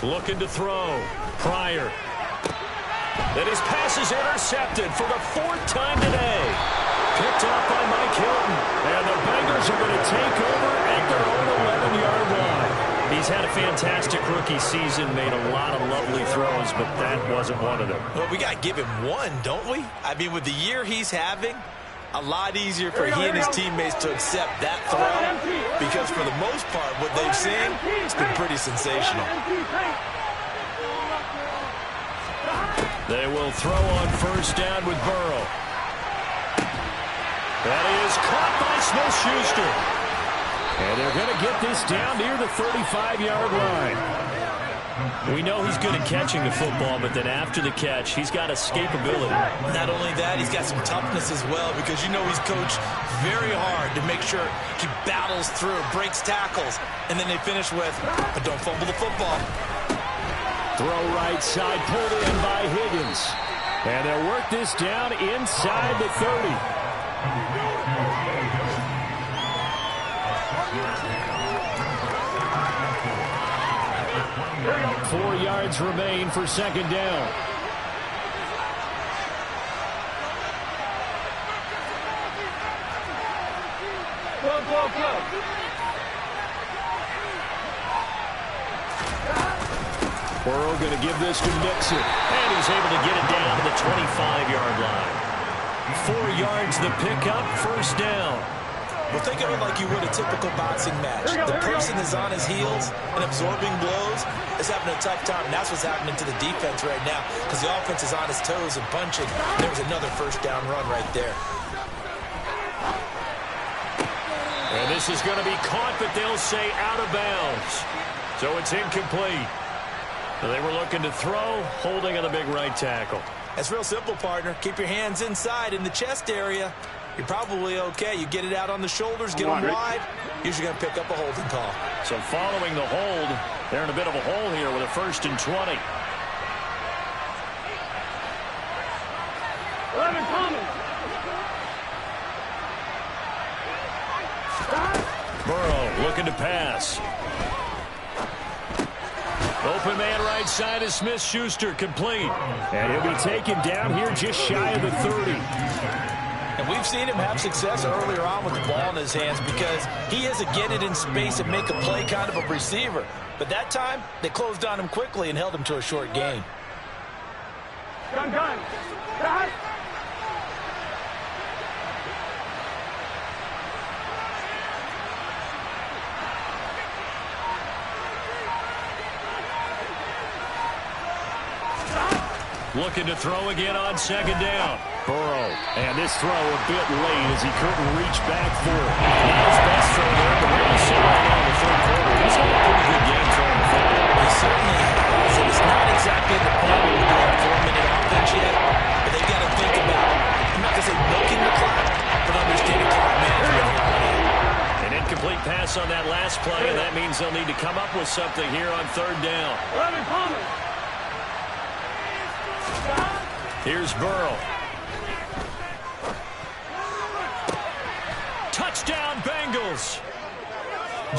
Looking to throw. Pryor. And his pass is intercepted for the 4th time today. Picked up by Mike Hilton. And the Bengals are going to take over at their own 11-yard line. He's had a fantastic rookie season, made a lot of lovely throws, but that wasn't one of them. Well, we got to give him one, don't we? I mean, with the year he's having, a lot easier for he and his teammates to accept that throw because for the most part, what they've seen, it's been pretty sensational. They will throw on first down with Burrow. That is caught by Smith-Schuster. And they're going to get this down near the 35-yard line. We know he's good at catching the football, but then after the catch, he's got escapability. Not only that, he's got some toughness as well because you know he's coached very hard to make sure he battles through, breaks tackles, and then they finish with, but don't fumble the football. Throw right side, pulled in by Higgins. And they'll work this down inside the 30. 4 yards remain for second down. Go. Burrow going to give this to Mixon. And he's able to get it down to the 25-yard line. 4 yards the pickup, first down. Well, think of it like you would a typical boxing match. The person is on his heels and absorbing blows is having a tough time. And that's what's happening to the defense right now because the offense is on his toes and punching. There was another first down run right there. And this is going to be caught, but they'll say out of bounds. So it's incomplete. They were looking to throw, holding on the big right tackle. That's real simple, partner. Keep your hands inside in the chest area. You're probably okay. You get it out on the shoulders, get them wide. Usually going to pick up a holding call. So following the hold, they're in a bit of a hole here with a 1st and 20. 11 coming. Burrow looking to pass. Open man right side is Smith-Schuster, complete. And he'll be taken down here just shy of the 30. And we've seen him have success earlier on with the ball in his hands because he is a get it in space and make a play kind of a receiver. But that time, they closed on him quickly and held him to a short gain. Gun. Cut. Looking to throw again on second down. Burrow, and this throw a bit late as he couldn't reach back for it. Not his best throw there, but what you see right now in the third quarter, he's had a pretty good game throwing the football. He certainly has, and it's not exactly the point where we're doing a 4-minute offense yet, but they've got to think about, I'm not going to say milking the clock, but understanding clock management here. An incomplete pass on that last play, and that means they'll need to come up with something here on third down. 11 Thomas. Here's Burrow. Touchdown, Bengals.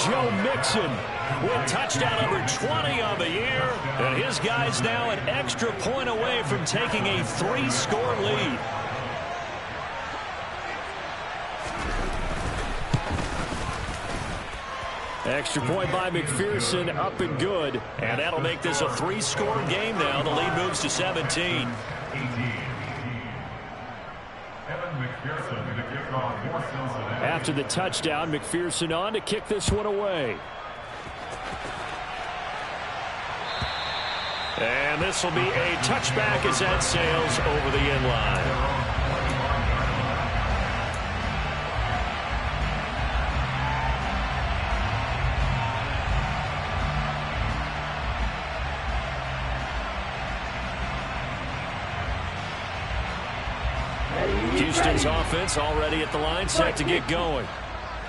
Joe Mixon With touchdown number 20 on the year. And his guys now an extra point away from taking a 3-score lead. Extra point by McPherson, up and good. And that'll make this a 3-score game now. The lead moves to 17. After the touchdown, McPherson on to kick this one away. And this will be a touchback as that sails over the end line. Houston's offense already at the line, set to get going.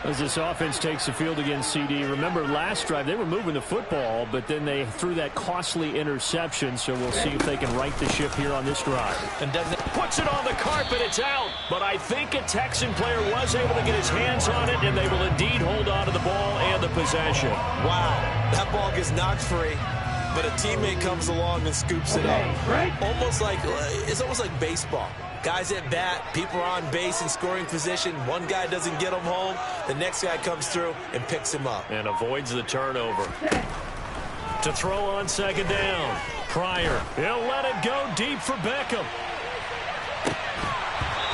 As this offense takes the field against CD, remember last drive they were moving the football, but then they threw that costly interception, so we'll see if they can right the ship here on this drive. And puts it on the carpet, it's out. But I think a Texan player was able to get his hands on it, and they will indeed hold on to the ball and the possession. Wow, that ball gets knocked free, but a teammate comes along and scoops it up. It's almost like baseball. Guys at bat, people are on base in scoring position. One guy doesn't get him home. The next guy comes through and picks him up. And avoids the turnover. To throw on second down. Pryor. He'll let it go deep for Beckham.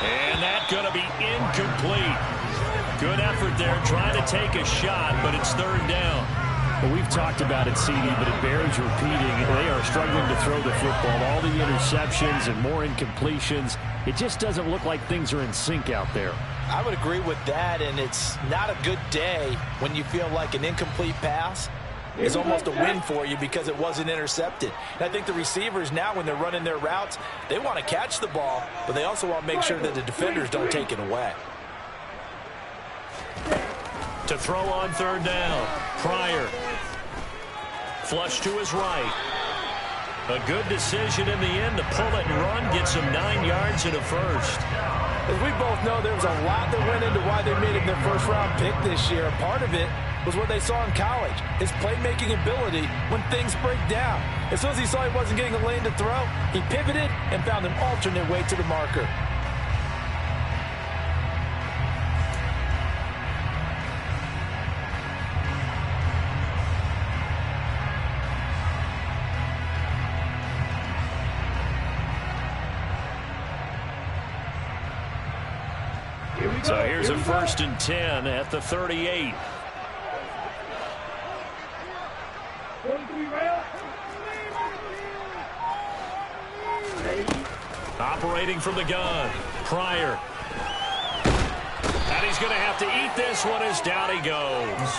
And that's going to be incomplete. Good effort there trying to take a shot, but it's third down. Well, we've talked about it, CD, but it bears repeating. They are struggling to throw the football. All the interceptions and more incompletions. It just doesn't look like things are in sync out there. I would agree with that, and it's not a good day when you feel like an incomplete pass is almost a win for you because it wasn't intercepted. And I think the receivers now, when they're running their routes, they want to catch the ball, but they also want to make sure that the defenders don't take it away. To throw on third down. Pryor. Flush to his right. A good decision in the end to pull it and run. Gets him 9 yards and a first. As we both know, there was a lot that went into why they made him their first-round pick this year. Part of it was what they saw in college, his playmaking ability when things break down. As soon as he saw he wasn't getting a lane to throw, he pivoted and found an alternate way to the marker. So here's a 1st and 10 at the 38. Operating from the gun. Pryor. And he's going to have to eat this one as down he goes.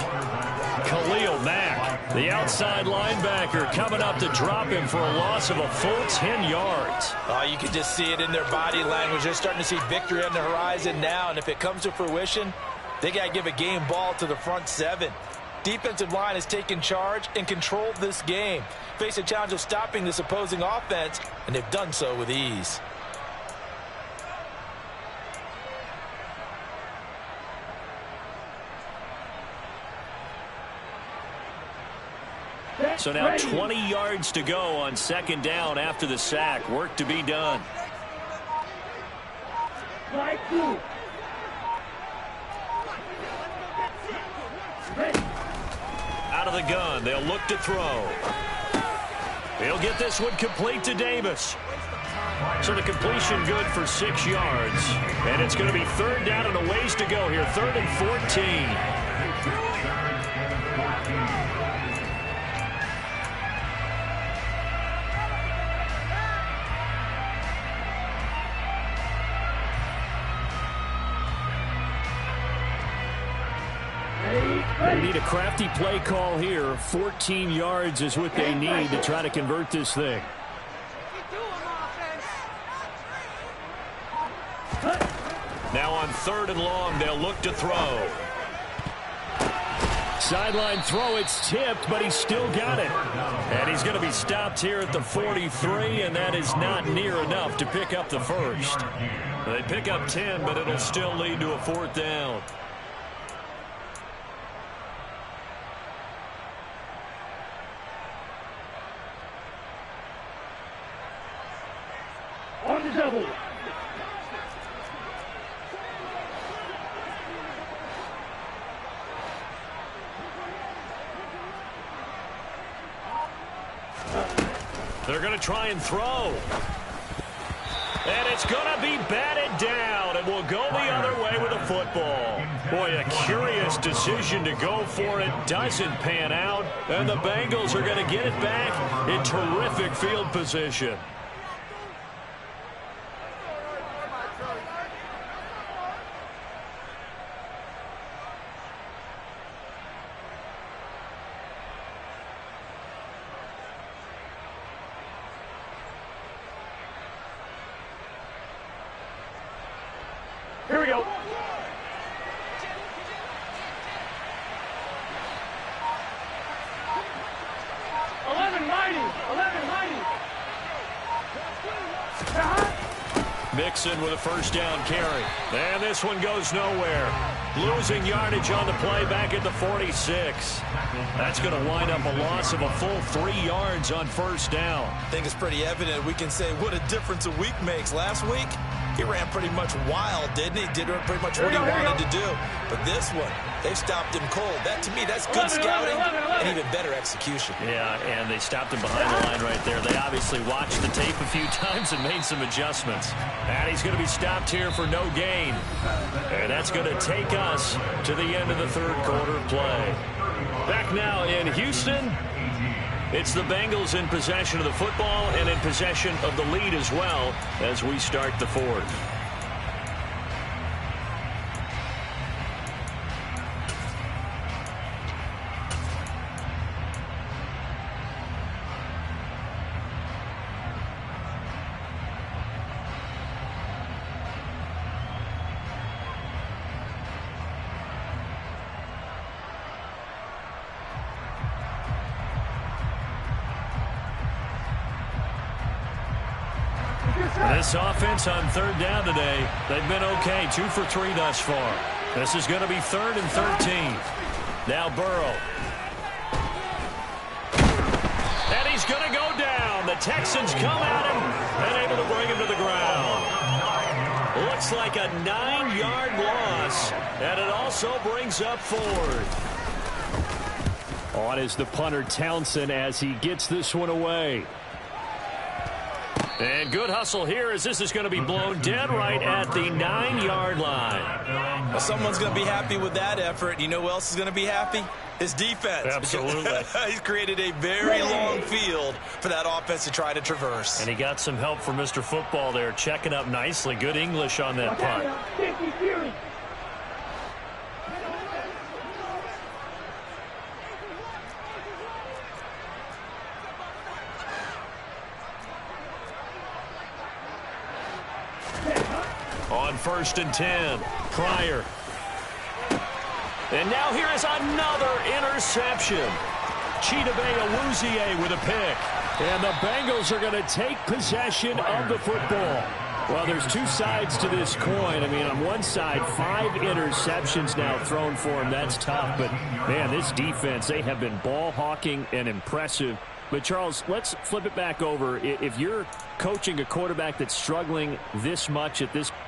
Khalil Mack, the outside linebacker, coming up to drop him for a loss of a full 10 yards. Oh, you can just see it in their body language. They're starting to see victory on the horizon now, and if it comes to fruition, they got to give a game ball to the front 7. Defensive line has taken charge and controlled this game. Face a challenge of stopping this opposing offense, and they've done so with ease. So now 20 yards to go on second down after the sack. Work to be done. Out of the gun, they'll look to throw. He'll get this one complete to Davis. So the completion good for 6 yards. And it's going to be third down and a ways to go here. 3rd and 14. They need a crafty play call here. 14 yards is what they need to try to convert this thing. Now on 3rd and long, they'll look to throw. Sideline throw, it's tipped, but he's still got it. And he's going to be stopped here at the 43, and that is not near enough to pick up the first. They pick up 10, but it'll still lead to a 4th down. On the double. They're going to try and throw. And it's going to be batted down, and will go the other way with the football. Boy, a curious decision to go for it. Doesn't pan out, and the Bengals are going to get it back in terrific field position. Here we go. Mixon with a first down carry. And this one goes nowhere. Losing yardage on the play back at the 46. That's going to wind up a loss of a full 3 yards on first down. I think it's pretty evident. We can say what a difference a week makes. Last week, he ran pretty much wild, didn't he? Did pretty much what he wanted to do. But this one, they've stopped him cold. That, to me, that's good scouting and even better execution. Yeah, and they stopped him behind the line right there. They obviously watched the tape a few times and made some adjustments. And he's going to be stopped here for no gain. And that's going to take us to the end of the third quarter play. Back now in Houston, it's the Bengals in possession of the football and in possession of the lead as well as we start the fourth. This offense on third down today, they've been okay. 2 for 3 thus far. This is going to be 3rd and 13. Now Burrow. And he's going to go down. The Texans come at him and able to bring him to the ground. Looks like a 9-yard loss, and it also brings up 4th. On is the punter Townsend as he gets this one away. And good hustle here as this is going to be blown dead right at the 9-yard line. Well, someone's going to be happy with that effort. You know who else is going to be happy? His defense. Absolutely. He's created a very long field for that offense to try to traverse. And he got some help from Mr. Football there, checking up nicely. Good English on that punt. On 1st and 10, Pryor. And now here is another interception. Chidobe Awuzie with a pick. And the Bengals are going to take possession of the football. Well, there's two sides to this coin. I mean, on one side, 5 interceptions now thrown for him. That's tough. But, man, this defense, they have been ball hawking and impressive. But, Charles, let's flip it back over. If you're coaching a quarterback that's struggling this much at this point,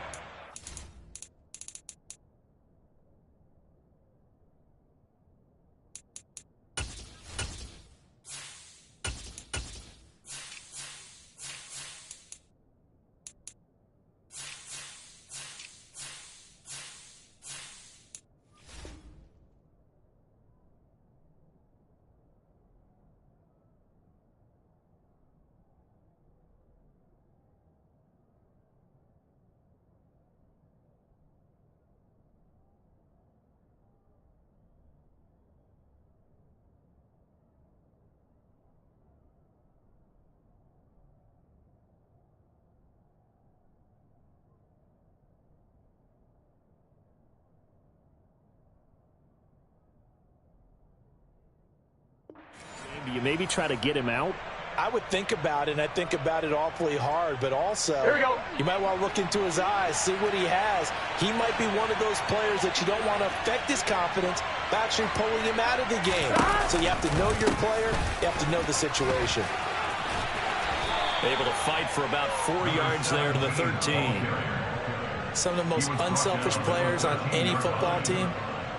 you maybe try to get him out? I would think about it, and I think about it awfully hard, but also you might want to look into his eyes, see what he has. He might be one of those players that you don't want to affect his confidence by actually pulling him out of the game. So you have to know your player, you have to know the situation. Able to fight for about 4 yards there to the 13. Some of the most unselfish players on any football team,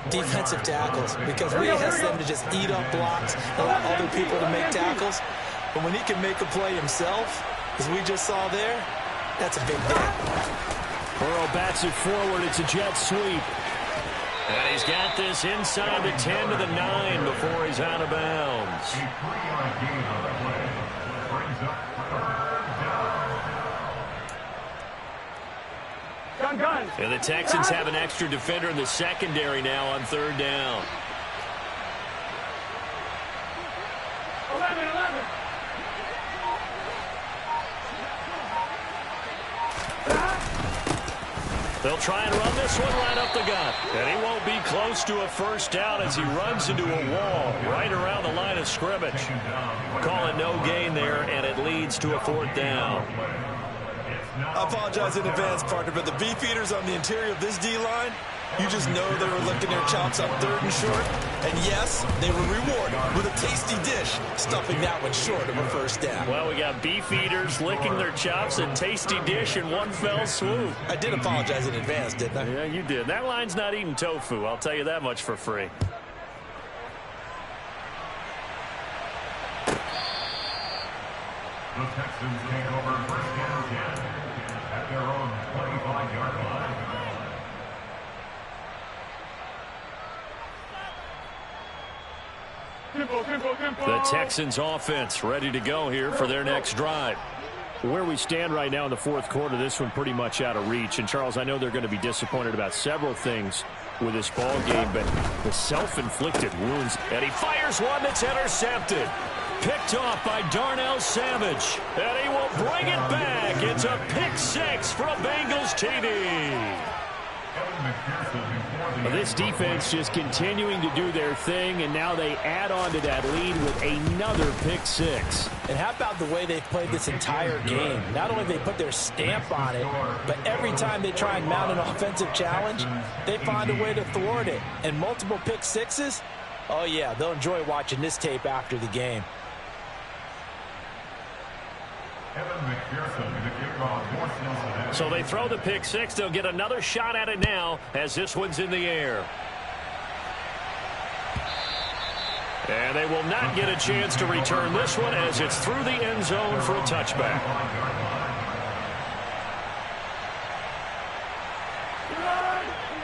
defensive tackles, because we ask them to just eat up blocks, allow other people to make tackles. But when he can make a play himself, as we just saw there, that's a big deal. Burrow bats it forward. It's a jet sweep. And he's got this inside the 10 to the 9 before he's out of bounds. A 3-yard gain on the play brings up 3rd down. Gun. And the Texans have an extra defender in the secondary now on 3rd down. 11. They'll try and run this one right up the gut. And he won't be close to a first down as he runs into a wall right around the line of scrimmage. Call it no gain there, and it leads to a 4th down. I apologize in advance, partner, but the beefeaters on the interior of this D-line, you just know they were licking their chops on 3rd and short. And yes, they were rewarded with a tasty dish, stuffing that one short of a first down. Well, we got beefeaters licking their chops and tasty dish in one fell swoop. I did apologize in advance, didn't I? Yeah, you did. That line's not eating tofu, I'll tell you that much for free. The Texans take over 1st down 10 at their own 25-yard line. The Texans offense ready to go here for their next drive. Where we stand right now in the 4th quarter, this one pretty much out of reach. And, Charles, I know they're going to be disappointed about several things with this ball game, but the self-inflicted wounds. And he fires one that's intercepted. Picked off by Darnell Savage. And he will bring it back. It's a pick 6 for a Bengals TD. This defense just continuing to do their thing, and now they add on to that lead with another pick 6. And how about the way they've played this entire game? Not only have they put their stamp on it, but every time they try and mount an offensive challenge, they find a way to thwart it. And multiple pick 6s? Oh, yeah, they'll enjoy watching this tape after the game. So they throw the pick 6. They'll get another shot at it now as this one's in the air. And they will not get a chance to return this one as it's through the end zone for a touchback.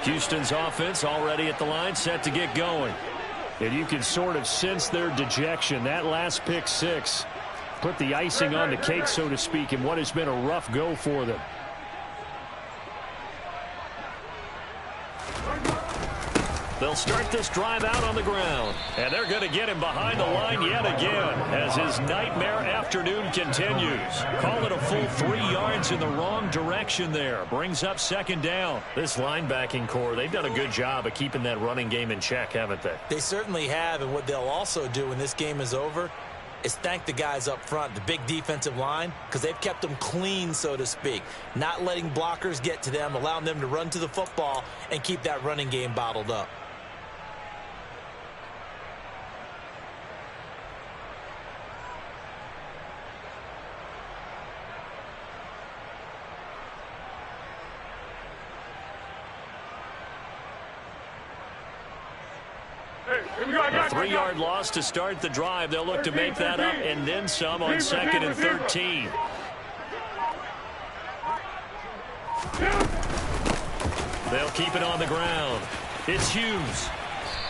Houston's offense already at the line, set to get going. And you can sort of sense their dejection. That last pick 6 put the icing on the cake, so to speak, in what has been a rough go for them. They'll start this drive out on the ground. And they're going to get him behind the line yet again as his nightmare afternoon continues. Call it a full 3 yards in the wrong direction there. Brings up 2nd down. This linebacking core, they've done a good job of keeping that running game in check, haven't they? They certainly have, and what they'll also do when this game is over, is thank the guys up front, the big defensive line, because they've kept them clean, so to speak. Not letting blockers get to them, allowing them to run to the football and keep that running game bottled up. A 3-yard loss to start the drive. They'll look to make that up and then some on 2nd and 13. They'll keep it on the ground. It's Hughes.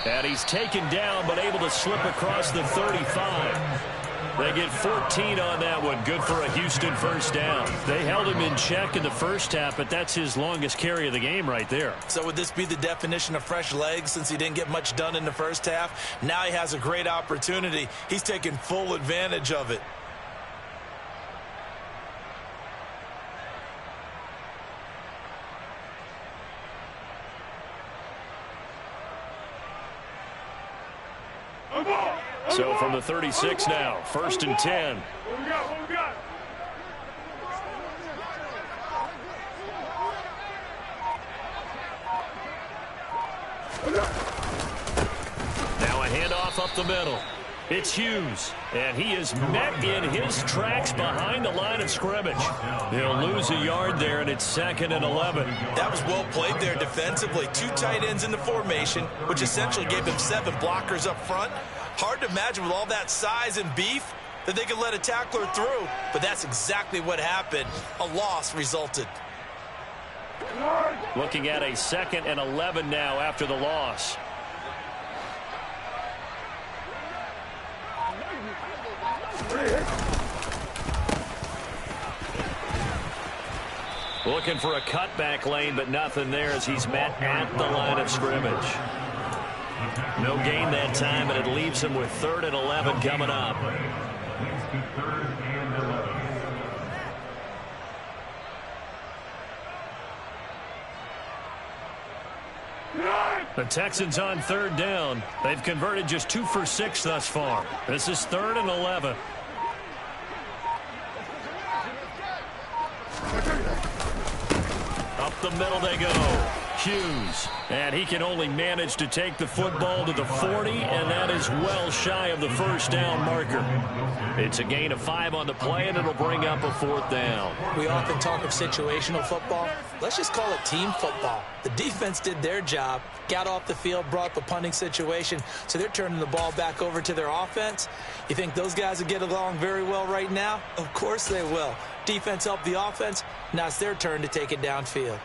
And he's taken down but able to slip across the 35. They get 14 on that one. Good for a Houston first down. They held him in check in the first half, but that's his longest carry of the game right there. So would this be the definition of fresh legs since he didn't get much done in the first half? Now he has a great opportunity. He's taking full advantage of it. So from the 36 now, 1st and 10. What we got? Now a handoff up the middle. It's Hughes, and he is met in his tracks behind the line of scrimmage. He'll lose a yard there, and it's 2nd and 11. That was well played there defensively. 2 tight ends in the formation, which essentially gave him 7 blockers up front. Hard to imagine with all that size and beef that they could let a tackler through, but that's exactly what happened. A loss resulted. Looking at a 2nd and 11 now after the loss. Looking for a cutback lane, but nothing there as he's met at the line of scrimmage. No gain that time, and it leaves him with 3rd and 11 coming up. The Texans on 3rd down. They've converted just 2 for 6 thus far. This is 3rd and 11. Up the middle they go. Hughes. And he can only manage to take the football to the 40, and that is well shy of the first down marker. It's a gain of 5 on the play, and it'll bring up a 4th down. We often talk of situational football. Let's just call it team football. The defense did their job, got off the field, brought the punting situation, so they're turning the ball back over to their offense. You think those guys will get along very well right now? Of course they will. Defense helped the offense. Now it's their turn to take it downfield.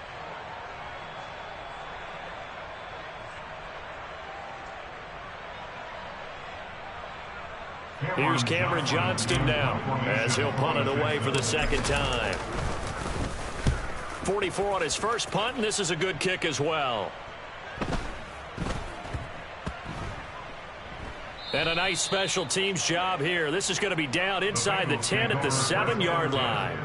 Here's Cameron Johnston now as he'll punt it away for the 2nd time. 44 on his first punt, and this is a good kick as well. And a nice special teams job here. This is going to be down inside the 10 at the 7-yard line.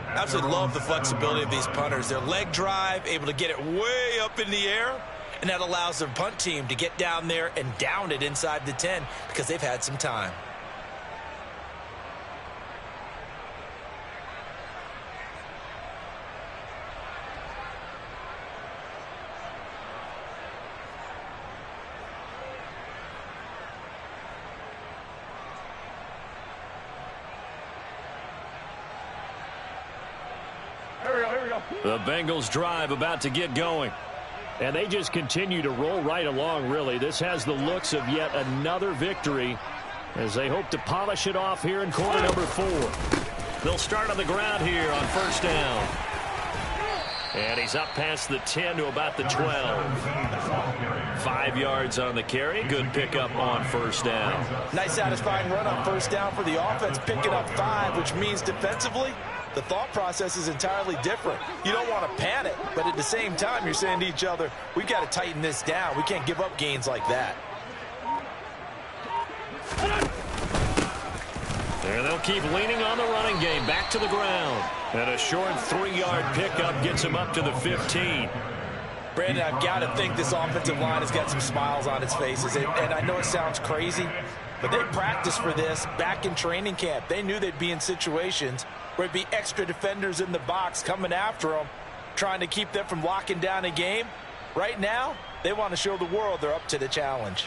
Absolutely love the flexibility of these punters. Their leg drive, able to get it way up in the air, and that allows their punt team to get down there and down it inside the 10 because they've had some time. The Bengals drive about to get going. And they just continue to roll right along, really. This has the looks of yet another victory as they hope to polish it off here in quarter number 4. They'll start on the ground here on 1st down. And he's up past the 10 to about the 12. 5 yards on the carry. Good pickup on 1st down. Nice satisfying run on 1st down for the offense, picking up 5, which means defensively, the thought process is entirely different. You don't want to panic, but at the same time, you're saying to each other, we've got to tighten this down. We can't give up gains like that. And they'll keep leaning on the running game, back to the ground. And a short 3-yard pickup gets him up to the 15. Brandon, I've got to think this offensive line has got some smiles on its faces. And I know it sounds crazy, But they practiced for this back in training camp. They knew they'd be in situations where it'd be extra defenders in the box coming after them, trying to keep them from locking down a game. Right now, they want to show the world they're up to the challenge.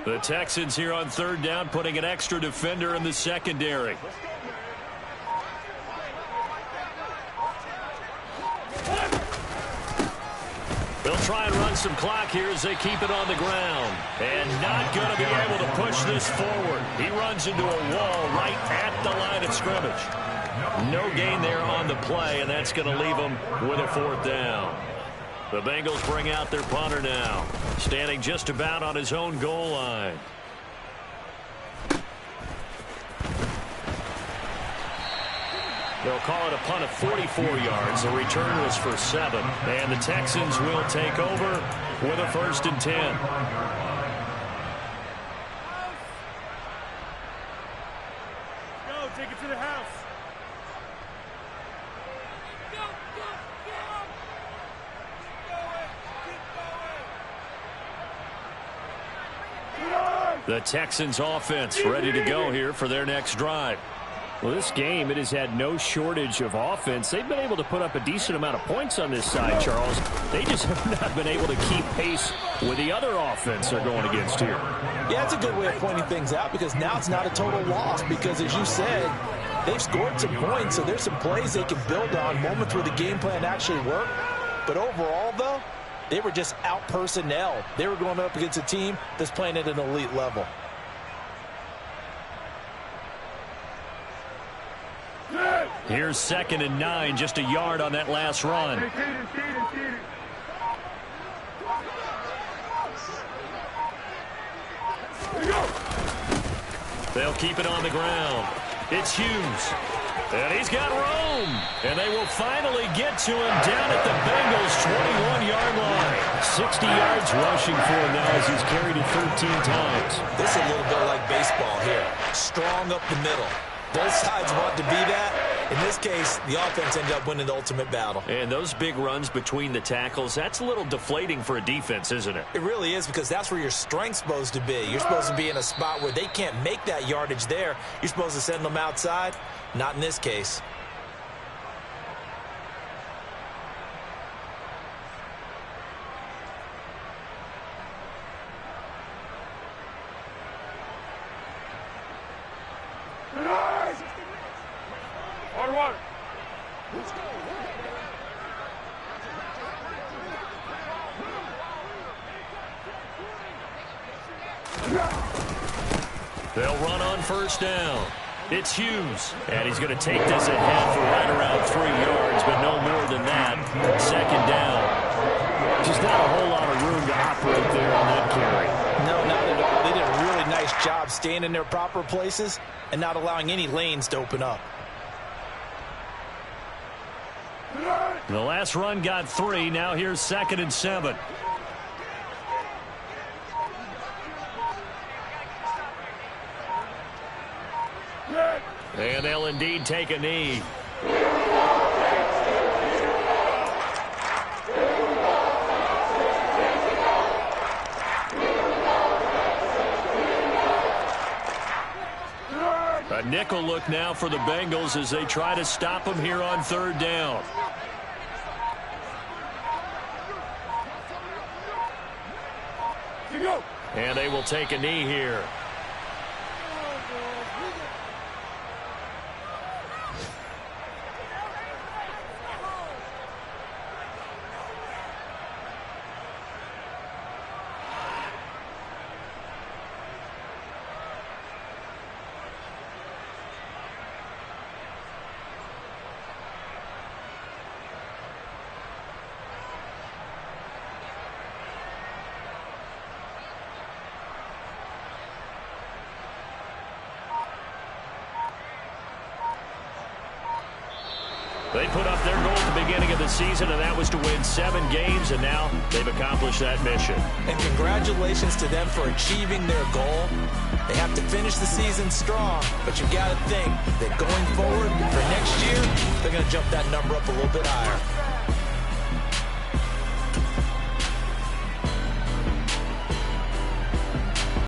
The Texans here on 3rd down, putting an extra defender in the secondary. They'll try and run some clock here as they keep it on the ground. And not going to be able to push this forward. He runs into a wall right at the line of scrimmage. No gain there on the play, and that's going to leave them with a 4th down. The Bengals bring out their punter now, standing just about on his own goal line. They'll call it a punt of 44 yards. The return was for 7. And the Texans will take over with a 1st and 10. Go, take it to the house. The Texans offense ready to go here for their next drive. Well, this game, it has had no shortage of offense. They've been able to put up a decent amount of points on this side, Charles. They just have not been able to keep pace with the other offense they're going against here. Yeah, it's a good way of pointing things out because now it's not a total loss because, as you said, they've scored some points, so there's some plays they can build on, moments where the game plan actually worked. But overall, though, they were just out-personnel. They were going up against a team that's playing at an elite level. Here's 2nd and 9, just a yard on that last run. They'll keep it on the ground. It's Hughes. And he's got room. And they will finally get to him down at the Bengals' 21-yard line. 60 yards rushing for him now as he's carried it 13 times. This is a little bit like baseball here. Strong up the middle. Both sides want to be that. In this case, the offense ended up winning the ultimate battle. And those big runs between the tackles, that's a little deflating for a defense, isn't it? It really is, because that's where your strength's supposed to be. You're supposed to be in a spot where they can't make that yardage there. You're supposed to send them outside. Not in this case. They'll run on 1st down. It's Hughes, and he's going to take this ahead for right around 3 yards, but no more than that. 2nd down. Just not a whole lot of room to operate there on that carry. No, not at all. They did a really nice job staying in their proper places and not allowing any lanes to open up. The last run got 3. Now here's 2nd and 7. And they'll indeed take a knee. A nickel look now for the Bengals as they try to stop them here on 3rd down. And they will take a knee here. They put up their goal the beginning of the season, and that was to win 7 games, and now they've accomplished that mission. And congratulations to them for achieving their goal. They have to finish the season strong, but you've got to think that going forward for next year, they're going to jump that number up a little bit higher.